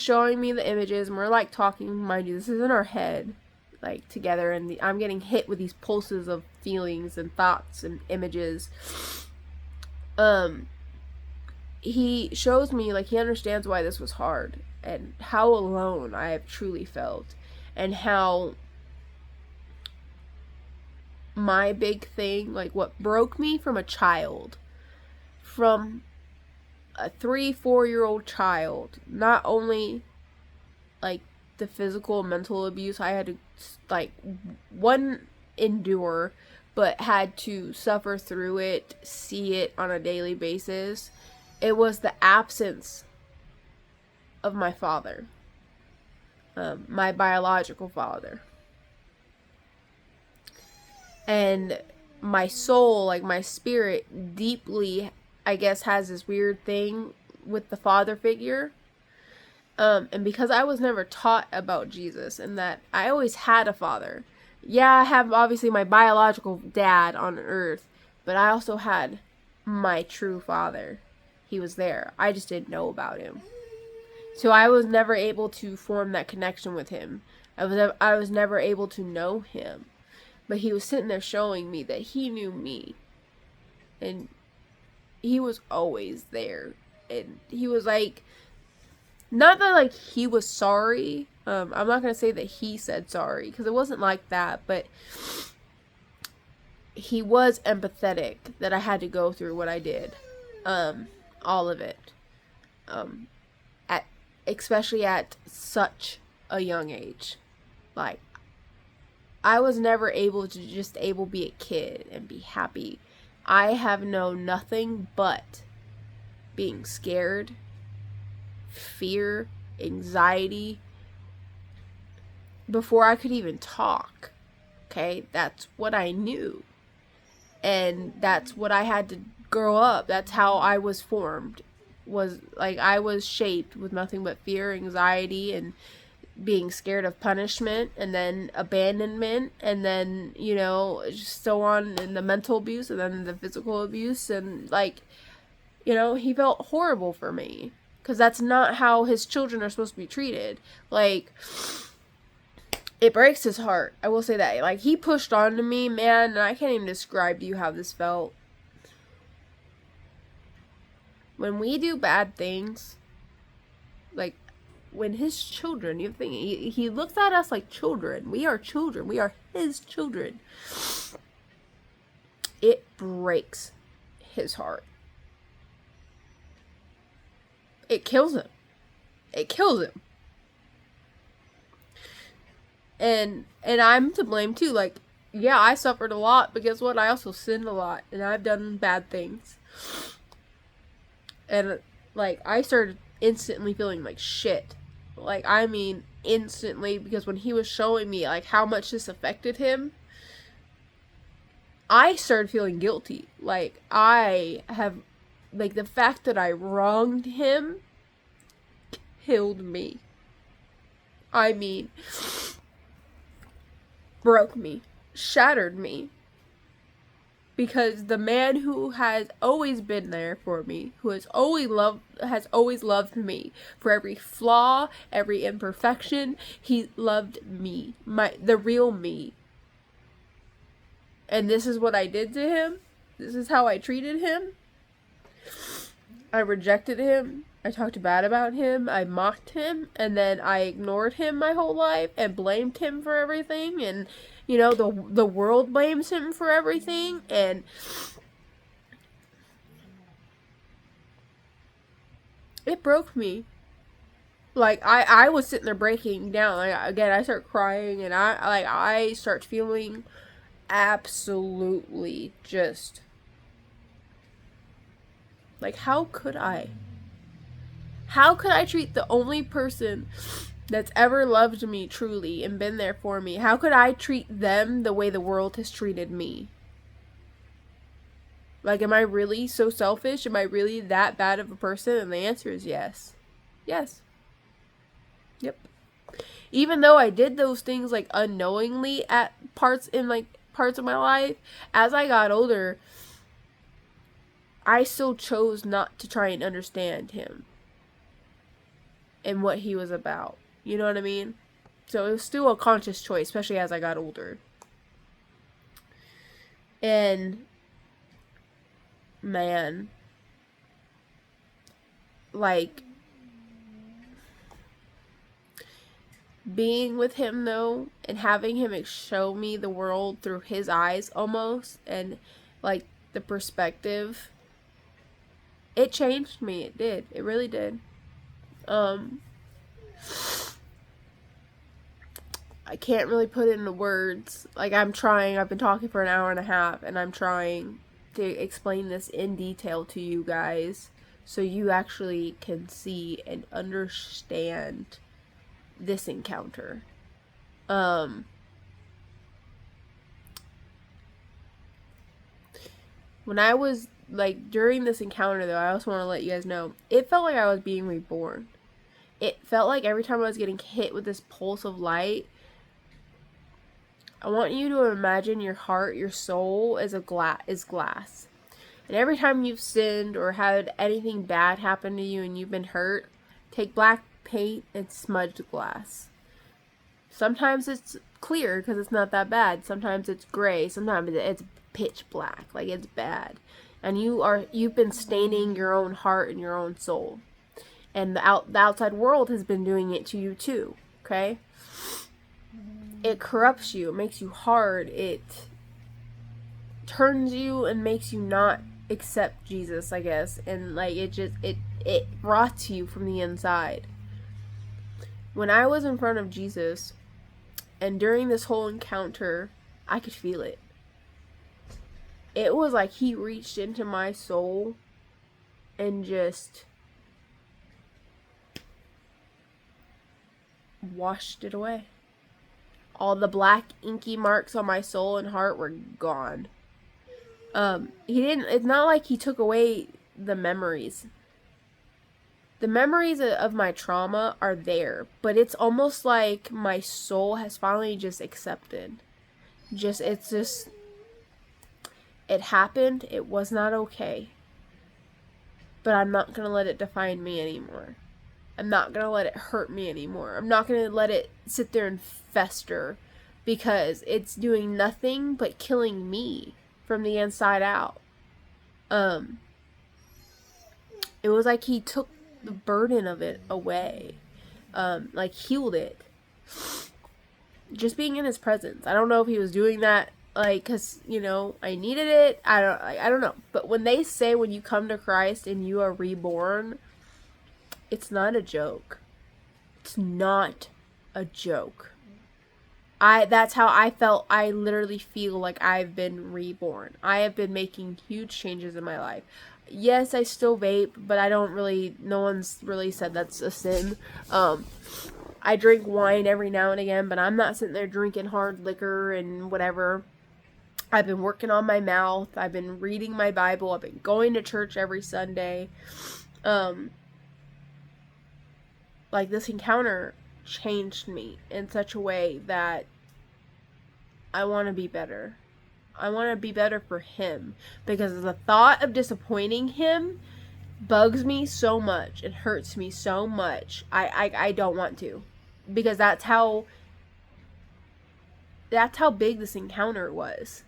showing me the images, and we're, like, talking, mind you, this is in our head, like, together, and I'm getting hit with these pulses of feelings and thoughts and images. He shows me, like, he understands why this was hard, and how alone I have truly felt, and how my big thing, like, what broke me from a child, from a 3-4-year-old child, not only, like, the physical and mental abuse I had to, like, endure, but had to suffer through it, see it on a daily basis. It was the absence of my father, my biological father. And my soul, like, my spirit, deeply, I guess, has this weird thing with the father figure. And because I was never taught about Jesus, and that I always had a father, yeah, I have obviously my biological dad on earth, but I also had my true father. He was there. I just didn't know about him. So I was never able to form that connection with him. I was never able to know him. But he was sitting there showing me that he knew me. And he was always there. And he was like, not that like he was sorry. I'm not going to say that he said sorry, because it wasn't like that, but he was empathetic that I had to go through what I did. All of it. At especially at such a young age. Like, I was never able to just be a kid and be happy. I have known nothing but being scared, fear, anxiety, before I could even talk. Okay, that's what I knew. And that's what I had to grow up. That's how I was formed. Was like, I was shaped with nothing but fear, anxiety, and being scared of punishment, and then abandonment, and then, you know, just so on, and the mental abuse, and then the physical abuse. And like, you know, he felt horrible for me, because that's not how his children are supposed to be treated. Like, it breaks his heart, I will say that. Like, he pushed on to me, man, and I can't even describe to you how this felt. When we do bad things, like, when his children, you think, he looks at us like children. We are children. We are his children. It breaks his heart. It kills him. It kills him. And I'm to blame too. Like, yeah, I suffered a lot, but guess what? I also sinned a lot, and I've done bad things. And like, I started instantly feeling like shit. Like, I mean, instantly, because when he was showing me like how much this affected him, I started feeling guilty. Like, I have, like, the fact that I wronged him killed me. I mean, broke me, shattered me. Because the man who has always been there for me, who has always loved me for every flaw, every imperfection, he loved me, the real me. And this is what I did to him. This is how I treated him. I rejected him. I talked bad about him. I mocked him. And then I ignored him my whole life and blamed him for everything. And, you know, the world blames him for everything. And it broke me. Like, I was sitting there breaking down. Like, again, I start crying, and I start feeling absolutely just like, how could I treat the only person that's ever loved me truly and been there for me? How could I treat them the way the world has treated me? Like, am I really so selfish? Am I really that bad of a person? And the answer is yes. Yes. Yep. Even though I did those things like unknowingly at parts of my life, as I got older, I still chose not to try and understand him and what he was about. You know what I mean? So it was still a conscious choice, especially as I got older. And, man, like, being with him, though, and having him show me the world through his eyes almost, and, like, the perspective, it changed me. It did. It really did. I can't really put it into words. Like, I'm trying. I've been talking for an hour and a half, and I'm trying to explain this in detail to you guys so you actually can see and understand this encounter. When I was, like, during this encounter, though, I also want to let you guys know, it felt like I was being reborn. It felt like every time I was getting hit with this pulse of light, I want you to imagine your heart, your soul is glass. And every time you've sinned or had anything bad happen to you and you've been hurt, take black paint and smudge the glass. Sometimes it's clear because it's not that bad. Sometimes it's gray. Sometimes it's pitch black, like it's bad. And you've been staining your own heart and your own soul. And the outside world has been doing it to you too, okay? It corrupts you. It makes you hard. It turns you and makes you not accept Jesus, I guess. And like it rots you from the inside. When I was in front of Jesus and during this whole encounter, I could feel it. It was like he reached into my soul and just washed it away. All the black inky marks on my soul and heart were gone. It's not like he took away the memories. The memories of my trauma are there, but it's almost like my soul has finally just accepted. It happened, it was not okay. But I'm not going to let it define me anymore. I'm not going to let it hurt me anymore. I'm not going to let it sit there and fester because it's doing nothing but killing me from the inside out. It was like he took the burden of it away. Like healed it. Just being in his presence. I don't know if he was doing that like cuz I needed it. I don't know. But when they say when you come to Christ and you are reborn, it's not a joke. It's not a joke. That's how I felt. I literally feel like I've been reborn. I have been making huge changes in my life. Yes, I still vape, but no one's really said that's a sin. I drink wine every now and again, but I'm not sitting there drinking hard liquor and whatever. I've been working on my mouth. I've been reading my Bible. I've been going to church every Sunday. Like this encounter changed me in such a way that I want to be better. I want to be better for him because the thought of disappointing him bugs me so much. It hurts me so much. I don't want to, because that's how big this encounter was.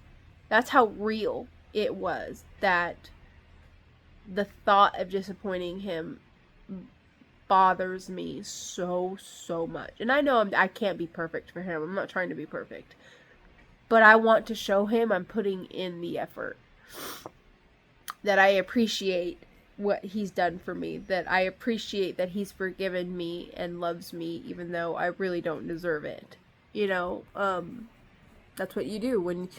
That's how real it was, that the thought of disappointing him bothers me so much. And I know I can't be perfect for him. I'm not trying to be perfect. But I want to show him I'm putting in the effort. That I appreciate what he's done for me. That I appreciate that he's forgiven me and loves me even though I really don't deserve it. That's what you do. When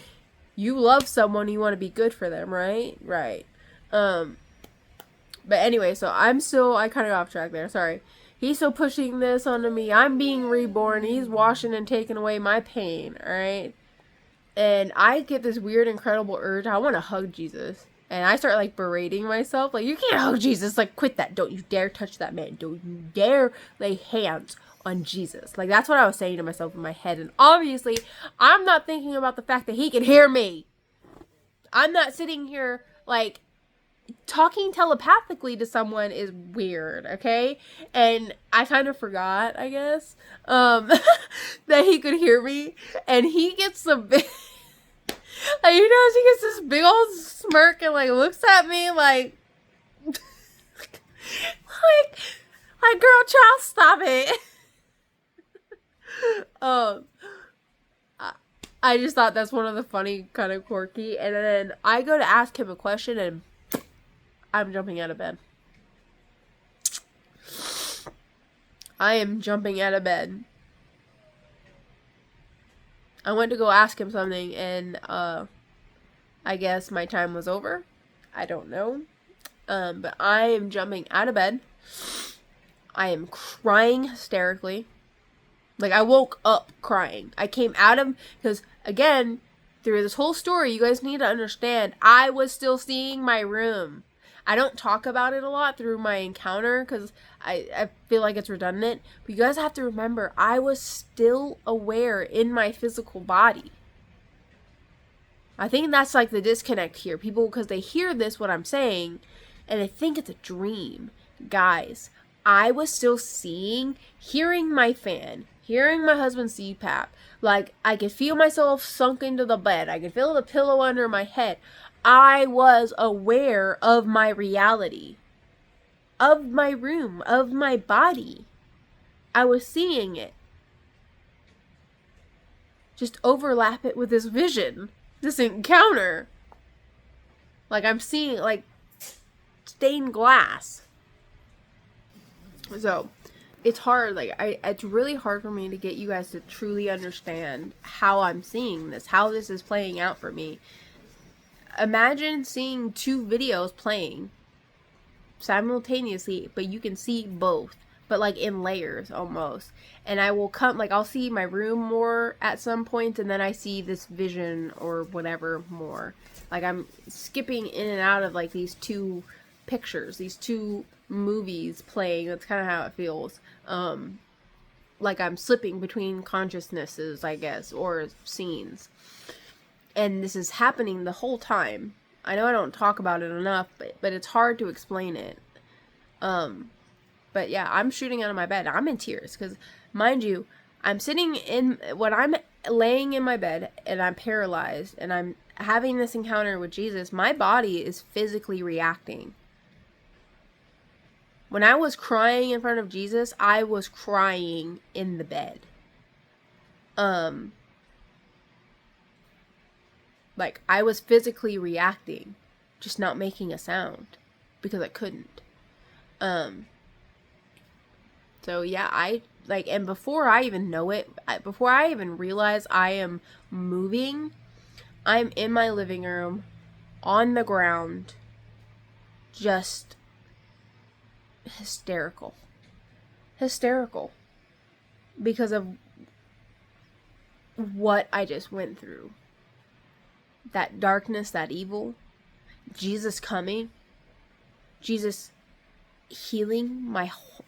you love someone, you want to be good for them, right? Right. But anyway, so I kind of got off track there, sorry. He's still pushing this onto me. I'm being reborn. He's washing and taking away my pain, alright? And I get this weird, incredible urge. I want to hug Jesus. And I start, like, berating myself. Like, you can't hug Jesus. Like, quit that. Don't you dare touch that man. Don't you dare lay hands on Jesus. Like, that's what I was saying to myself in my head. And obviously, I'm not thinking about the fact that he can hear me. I'm not sitting here, like, talking telepathically to someone is weird, okay? And I kind of forgot, I guess, that he could hear me. And he gets the big... Like, he gets this big old smirk and, like, looks at me like... like, girl, child, stop it. I just thought that's one of the funny, kind of quirky. And then I go to ask him a question and I'm jumping out of bed. I am jumping out of bed. I went to go ask him something and I guess my time was over. I don't know. But I am jumping out of bed. I am crying hysterically. Like, I woke up crying. I came out of... Because, again, through this whole story, you guys need to understand, I was still seeing my room. I don't talk about it a lot through my encounter because I feel like it's redundant. But you guys have to remember, I was still aware in my physical body. I think that's like the disconnect here. People, because they hear this, what I'm saying, and they think it's a dream. Guys, I was still seeing, hearing my fan, hearing my husband's CPAP. Like, I could feel myself sunk into the bed. I could feel the pillow under my head. I was aware of my reality, of my room, of my body. I was seeing it. Just overlap it with this vision, this encounter. Like, I'm seeing, like, stained glass. So, it's hard. Like, it's really hard for me to get you guys to truly understand how I'm seeing this, how this is playing out for me. Imagine seeing two videos playing simultaneously, but you can see both, but like in layers almost. And I will come, like, I'll see my room more at some point, and then I see this vision or whatever more. Like, I'm skipping in and out of like these two pictures, these two movies playing. That's kind of how it feels. Like I'm slipping between consciousnesses, I guess, or scenes. And this is happening the whole time. I know I don't talk about it enough, but it's hard to explain it. But yeah, I'm shooting out of my bed. I'm in tears because, mind you, I'm sitting in, when I'm laying in my bed and I'm paralyzed and I'm having this encounter with Jesus, my body is physically reacting. When I was crying in front of Jesus, I was crying in the bed. Like, I was physically reacting, just not making a sound, because I couldn't. So yeah, and before I even know it, before I even realize I am moving, I'm in my living room, on the ground, just hysterical. Because of what I just went through. That darkness, that evil, Jesus coming, Jesus healing my whole,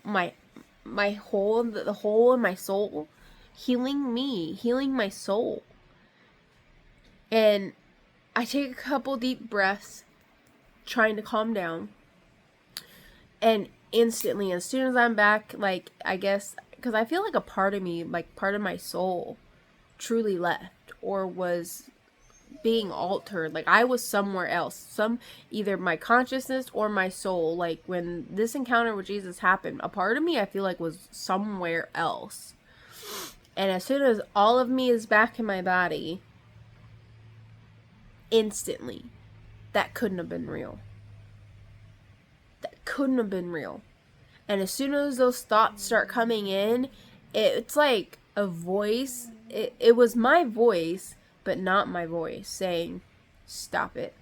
the hole in my soul, healing me, healing my soul. And I take a couple deep breaths, trying to calm down, and instantly, as soon as I'm back, like, I guess, because I feel like a part of me, like part of my soul, truly left, or was being altered. Like, I was somewhere else, either my consciousness or my soul. Like, when this encounter with Jesus happened, a part of me, I feel like, was somewhere else. And as soon as all of me is back in my body, instantly, that couldn't have been real. That couldn't have been real. And as soon as those thoughts start coming in, it's like a voice. It was my voice, but not my voice, saying, stop it.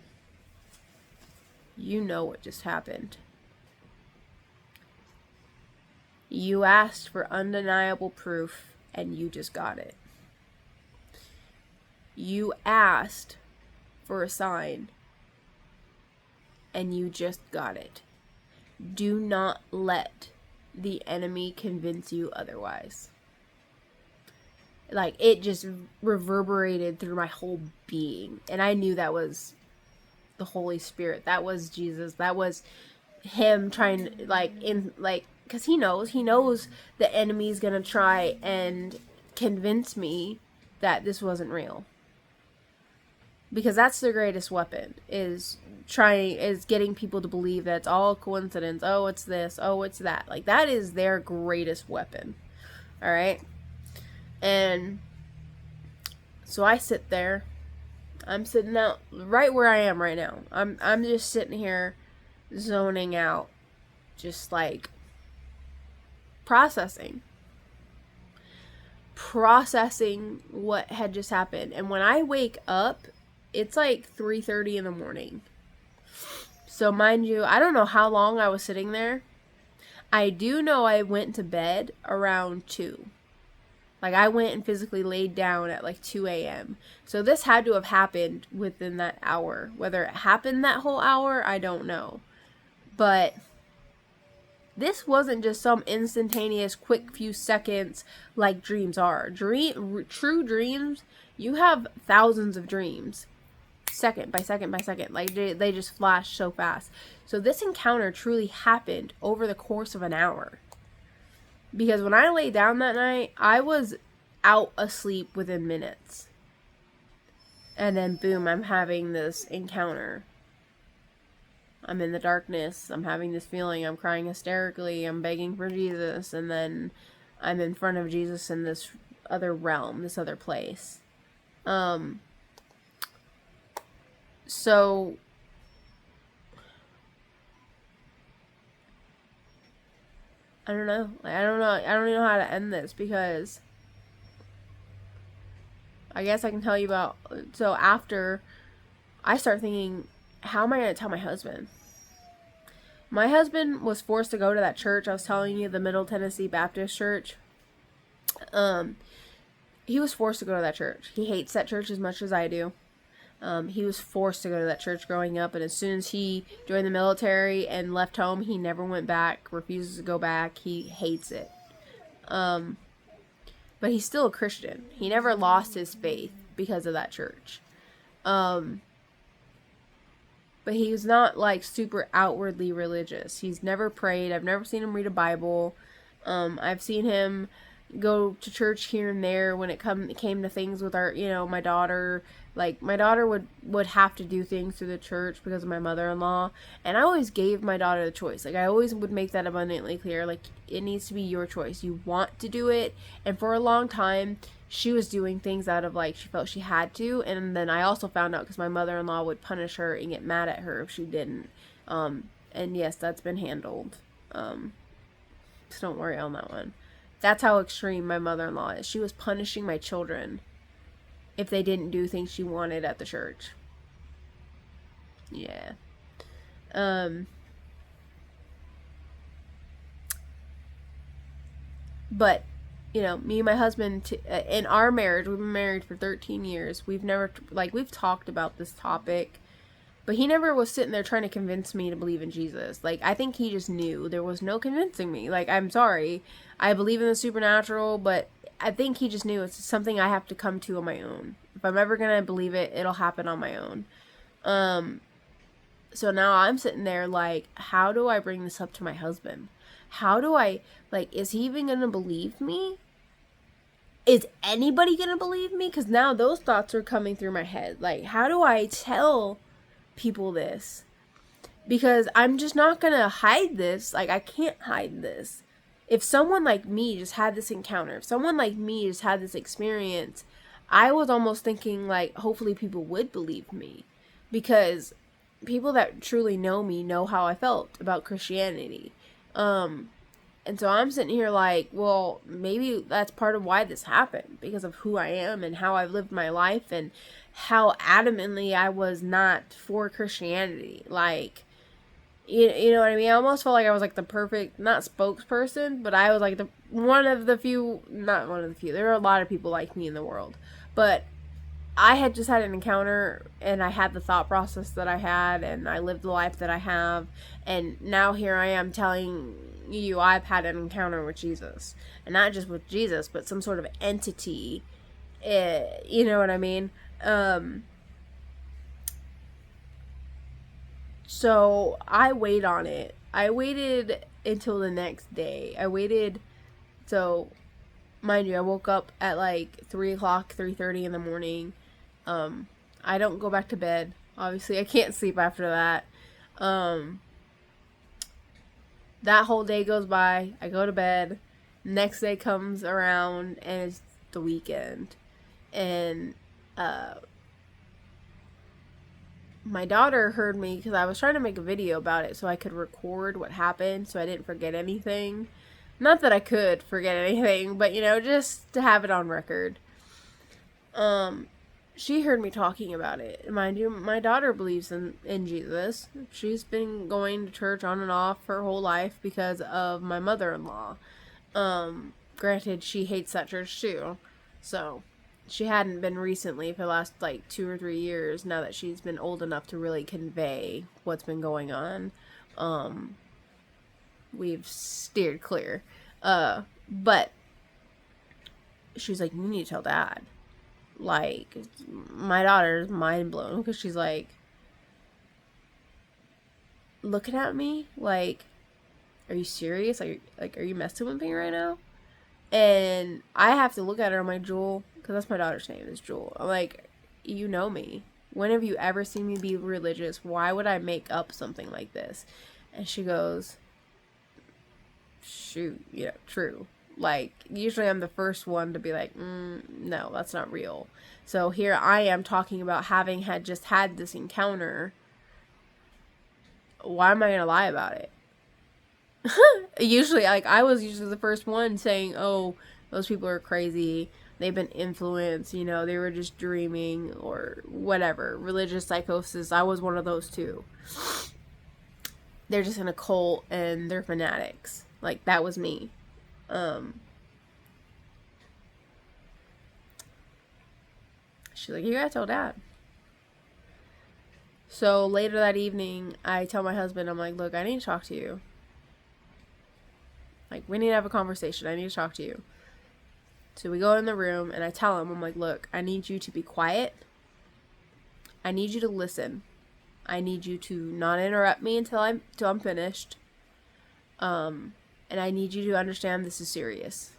You know what just happened. You asked for undeniable proof, and you just got it. You asked for a sign, and you just got it. Do not let the enemy convince you otherwise. Like, it just reverberated through my whole being. And I knew that was the Holy Spirit. That was Jesus. That was him trying, because he knows the enemy's gonna try and convince me that this wasn't real. Because that's their greatest weapon, is getting people to believe that it's all coincidence. Oh, it's this. Oh, it's that. Like, that is their greatest weapon. All right. And so I sit there. I'm sitting out right where I am right now. I'm just sitting here zoning out, just like processing what had just happened. And when I wake up, it's like 3:30 in the morning. So mind you, I don't know how long I was sitting there. I do know I went to bed around 2. Like, I went and physically laid down at like 2 a.m. So this had to have happened within that hour. Whether it happened that whole hour, I don't know. But this wasn't just some instantaneous, quick few seconds like dreams are. True dreams, you have thousands of dreams. second by second by second. Like, they just flash so fast. So this encounter truly happened over the course of an hour. Because when I lay down that night, I was out asleep within minutes. And then boom, I'm having this encounter. I'm in the darkness. I'm having this feeling. I'm crying hysterically. I'm begging for Jesus. And then I'm in front of Jesus in this other realm, this other place. So I don't know. I don't even know how to end this, because I guess I can tell you about. So after, I start thinking, how am I going to tell my husband? My husband was forced to go to that church I was telling you, the Middle Tennessee Baptist Church. He was forced to go to that church. He hates that church as much as I do. He was forced to go to that church growing up, and as soon as he joined the military and left home, he never went back, refuses to go back. He hates it. But he's still a Christian. He never lost his faith because of that church. But he's not, like, super outwardly religious. He's never prayed. I've never seen him read a Bible. I've seen him go to church here and there when it came to things with our, my daughter. Like, my daughter would have to do things through the church because of my mother-in-law, and I always gave my daughter the choice. Like, I always would make that abundantly clear. Like, it needs to be your choice. You want to do it. And for a long time, she was doing things out of, like, she felt she had to, and then I also found out because my mother-in-law would punish her and get mad at her if she didn't. And yes, that's been handled. So don't worry on that one. That's how extreme my mother-in-law is. She was punishing my children if they didn't do things she wanted at the church. Yeah. But, me and my husband, in our marriage, we've been married for 13 years. We've never, we've talked about this topic, but he never was sitting there trying to convince me to believe in Jesus. Like, I think he just knew. There was no convincing me. Like, I'm sorry. I believe in the supernatural, but I think he just knew it's something I have to come to on my own. If I'm ever going to believe it, it'll happen on my own. So now I'm sitting there like, how do I bring this up to my husband? How do I, is he even going to believe me? Is anybody going to believe me? Because now those thoughts are coming through my head. Like, how do I tell people this? Because I'm just not going to hide this. Like, I can't hide this. If someone like me just had this encounter, if someone like me just had this experience, I was almost thinking, like, hopefully people would believe me. Because people that truly know me know how I felt about Christianity. And so I'm sitting here like, well, maybe that's part of why this happened. Because of who I am and how I've lived my life and how adamantly I was not for Christianity. Like, you know what I mean? I almost felt like I was like the perfect, not spokesperson, but I was like not one of the few. There are a lot of people like me in the world. But I had just had an encounter, and I had the thought process that I had, and I lived the life that I have. And now here I am telling you I've had an encounter with Jesus. And not just with Jesus, but some sort of entity. You know what I mean? So I wait on it. I waited until the next day. So mind you, I woke up at like 3 o'clock, 3:30 in the morning. I don't go back to bed. Obviously, I can't sleep after that. That whole day goes by. I go to bed. Next day comes around, and it's the weekend. And, my daughter heard me because I was trying to make a video about it so I could record what happened so I didn't forget anything. Not that I could forget anything, but, just to have it on record. She heard me talking about it. Mind you, my daughter believes in Jesus. She's been going to church on and off her whole life because of my mother-in-law. Granted, she hates that church too. So, she hadn't been recently for the last 2 or 3 years now that she's been old enough to really convey what's been going on. We've steered clear. But she's like, you need to tell Dad. Like, my daughter's mind blown because she's like looking at me like, are you serious? Are you messing with me right now? And I have to look at her. I'm like, Jewel, because that's my daughter's name is Jewel. I'm like, you know me. When have you ever seen me be religious? Why would I make up something like this? And she goes, shoot, yeah, true. Like, usually I'm the first one to be like, no, that's not real. So here I am talking about having just had this encounter. Why am I going to lie about it? Usually, like, I was usually the first one saying, oh, those people are crazy. They've been influenced, you know, they were just dreaming or whatever. Religious psychosis, I was one of those too. They're just in a cult and they're fanatics. Like, that was me. She's like, you gotta tell Dad. So later that evening, I tell my husband, I'm like, look, I need to talk to you. Like, we need to have a conversation. I need to talk to you. So we go in the room and I tell him, I'm like, look, I need you to be quiet. I need you to listen. I need you to not interrupt me until I'm finished. And I need you to understand this is serious.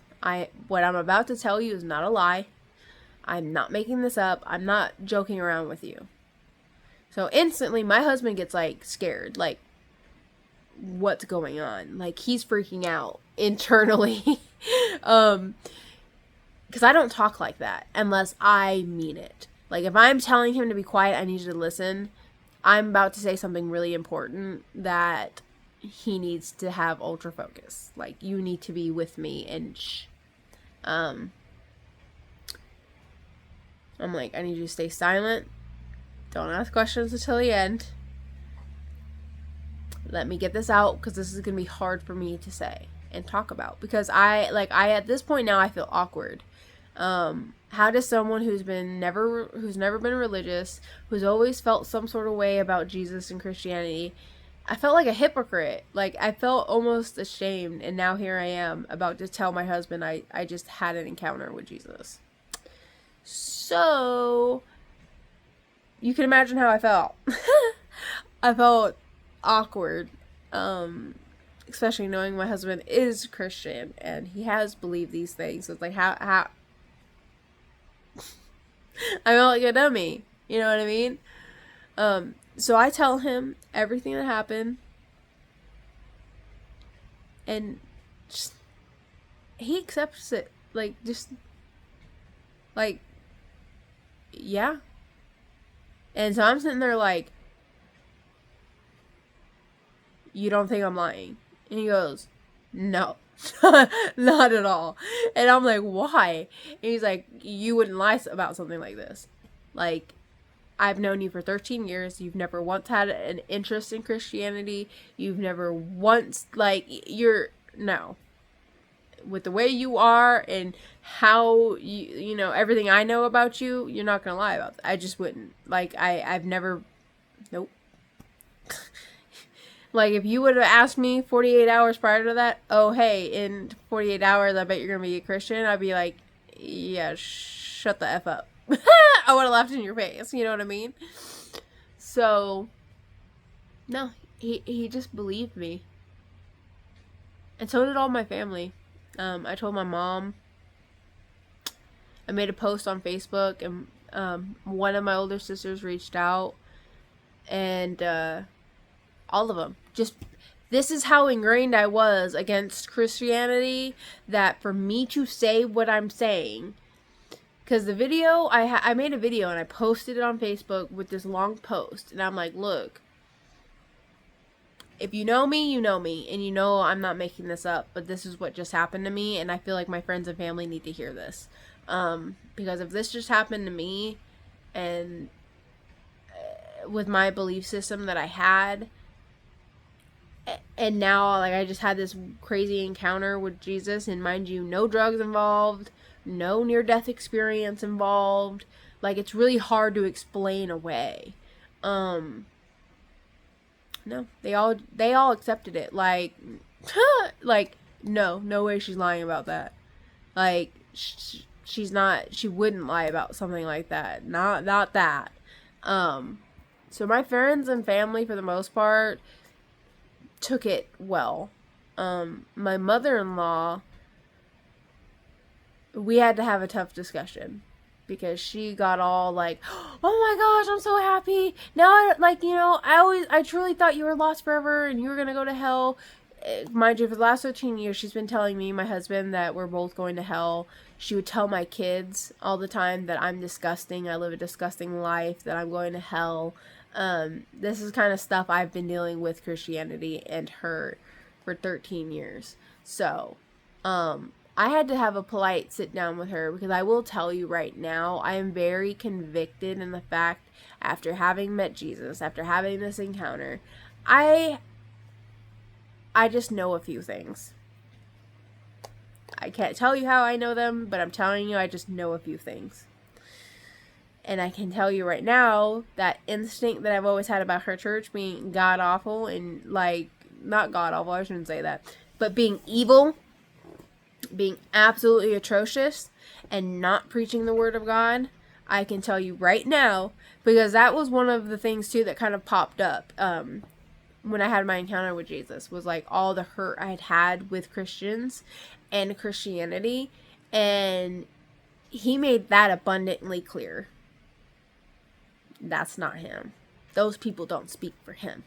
What I'm about to tell you is not a lie. I'm not making this up. I'm not joking around with you. So instantly my husband gets like scared, like, what's going on? Like, he's freaking out internally. Because I don't talk like that unless I mean it. Like, if I'm telling him to be quiet, I need you to listen. I'm about to say something really important that he needs to have ultra focus. Like, you need to be with me and shh. I'm like, I need you to stay silent. Don't ask questions until the end. Let me get this out because this is going to be hard for me to say and talk about. Because I at this point now, I feel awkward. How does someone who's never been religious, who's always felt some sort of way about Jesus and Christianity, I felt like a hypocrite. Like, I felt almost ashamed, and now here I am about to tell my husband I just had an encounter with Jesus. So, you can imagine how I felt. I felt awkward, especially knowing my husband is Christian, and he has believed these things. So it's like, how I felt like a dummy, you know what I mean? So I tell him everything that happened, and just, he accepts it, like, just, like, yeah. And so I'm sitting there like, you don't think I'm lying? And he goes, no. Not at all. And I'm like, why? And he's like, you wouldn't lie about something like this. Like, I've known you for 13 years. You've never once had an interest in Christianity. You've never once, like, no. With the way you are and how, you know, everything I know about you, you're not going to lie about that. I just wouldn't. Like, I've never, nope. Like, if you would have asked me 48 hours prior to that, oh, hey, in 48 hours, I bet you're going to be a Christian, I'd be like, yeah, shut the F up. I would have laughed in your face, you know what I mean? So, no, he just believed me. And so did all my family. I told my mom. I made a post on Facebook, and one of my older sisters reached out, and all of them. Just, this is how ingrained I was against Christianity, that for me to say what I'm saying, because the video, I made a video and I posted it on Facebook with this long post, and I'm like, look, if you know me, you know me, and you know I'm not making this up, but this is what just happened to me, and I feel like my friends and family need to hear this, because if this just happened to me, and with my belief system that I had, and now, like, I just had this crazy encounter with Jesus, and mind you, no drugs involved, no near-death experience involved. Like, it's really hard to explain away. No, they all accepted it. Like, like, no way she's lying about that. Like, she wouldn't lie about something like that. Not that. So my friends and family, for the most part, took it well. My mother-in-law, we had to have a tough discussion because she got all like, "Oh my gosh, I'm so happy now! I truly thought you were lost forever and you were gonna go to hell." Mind you, for the last 13 years, she's been telling me, my husband, that we're both going to hell. She would tell my kids all the time that I'm disgusting, I live a disgusting life, that I'm going to hell. This is kind of stuff I've been dealing with Christianity and her for 13 years. So, I had to have a polite sit down with her, because I will tell you right now, I am very convicted in the fact, after having met Jesus, after having this encounter, I just know a few things. I can't tell you how I know them, but I'm telling you, I just know a few things. And I can tell you right now, that instinct that I've always had about her church being god-awful, and, like, not god-awful, I shouldn't say that, but being evil, being absolutely atrocious, and not preaching the word of God, I can tell you right now, because that was one of the things, too, that kind of popped up, when I had my encounter with Jesus, was like all the hurt I had had with Christians and Christianity, and he made that abundantly clear. That's not him. Those people don't speak for him.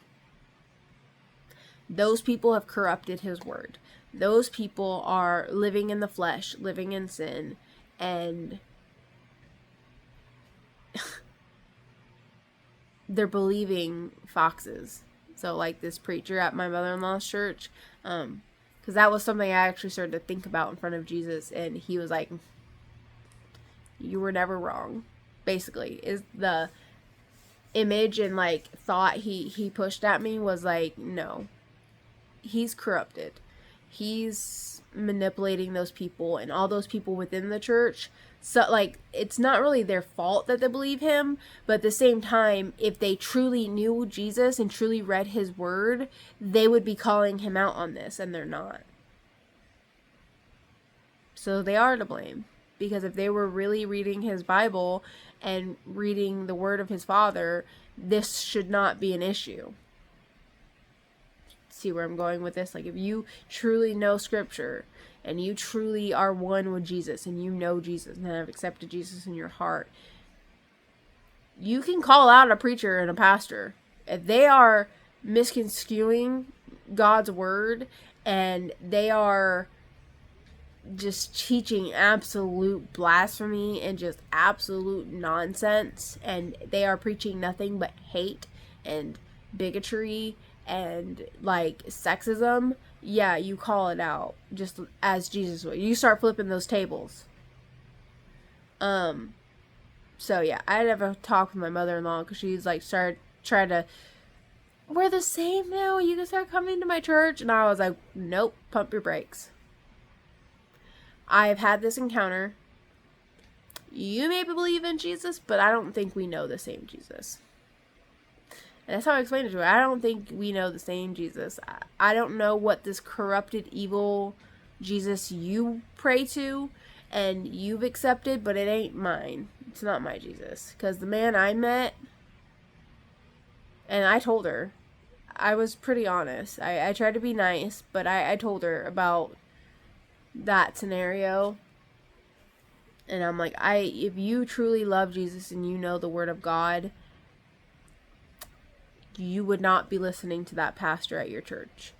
Those people have corrupted his word. Those people are living in the flesh, living in sin, and they're believing foxes. So, like this preacher at my mother-in-law's church, because that was something I actually started to think about in front of Jesus, and he was like, "You were never wrong." Basically, is the image and like thought he pushed at me was like, no, he's corrupted. He's manipulating those people and all those people within the church. So, like, it's not really their fault that they believe him, but at the same time, if they truly knew Jesus and truly read his word, they would be calling him out on this, and they're not. So they are to blame, because if they were really reading his Bible and reading the word of his Father, this should not be an issue. See where I'm going with this? Like, if you truly know Scripture, and you truly are one with Jesus, and you know Jesus, and have accepted Jesus in your heart, you can call out a preacher and a pastor. If they are misconstruing God's word, and they are just teaching absolute blasphemy and just absolute nonsense, and they are preaching nothing but hate and bigotry and like sexism, yeah, you call it out, just as Jesus would. You start flipping those tables. So yeah, I had to have a talk with my mother-in-law, because she's like started trying to, we're the same now, you can start coming to my church, and I was like, nope, pump your brakes. I've had this encounter. You may believe in Jesus, but I don't think we know the same Jesus. And that's how I explained it to her. I don't think we know the same Jesus. I don't know what this corrupted, evil Jesus you pray to and you've accepted, but it ain't mine. It's not my Jesus. Because the man I met, and I told her, I was pretty honest. I tried to be nice, but I told her about that scenario. And I'm like, if you truly love Jesus and you know the word of God, you would not be listening to that pastor at your church.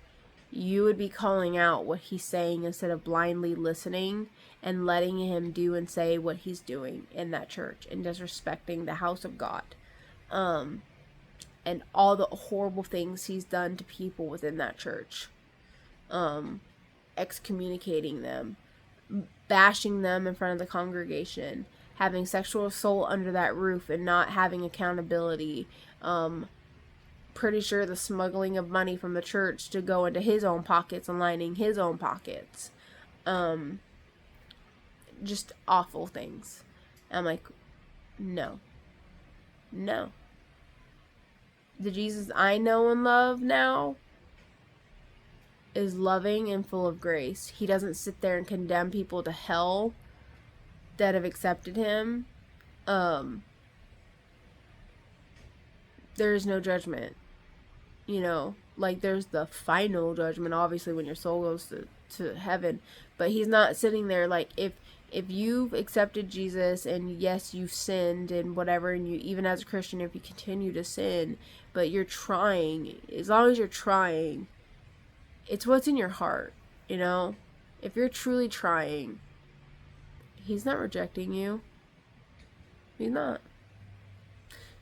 You would be calling out what he's saying instead of blindly listening and letting him do and say what he's doing in that church and disrespecting the house of God. And all the horrible things he's done to people within that church. Excommunicating them, bashing them in front of the congregation, having sexual assault under that roof and not having accountability, pretty sure the smuggling of money from the church to go into his own pockets and lining his own pockets. Just awful things. I'm like, no. The Jesus I know and love now is loving and full of grace. He doesn't sit there and condemn people to hell that have accepted him, there is no judgment. You know, like there's the final judgment, obviously, when your soul goes to heaven. But he's not sitting there like, if you've accepted Jesus and yes, you've sinned and whatever, and you, even as a Christian, if you continue to sin, but you're trying, as long as you're trying, it's what's in your heart, you know? If you're truly trying, he's not rejecting you. He's not.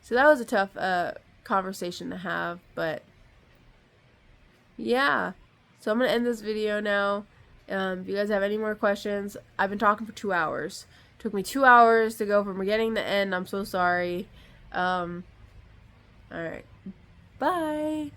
So that was a tough conversation to have, but yeah. So I'm going to end this video now. If you guys have any more questions, I've been talking for 2 hours. It took me 2 hours to go from beginning to end. I'm so sorry. Alright. Bye.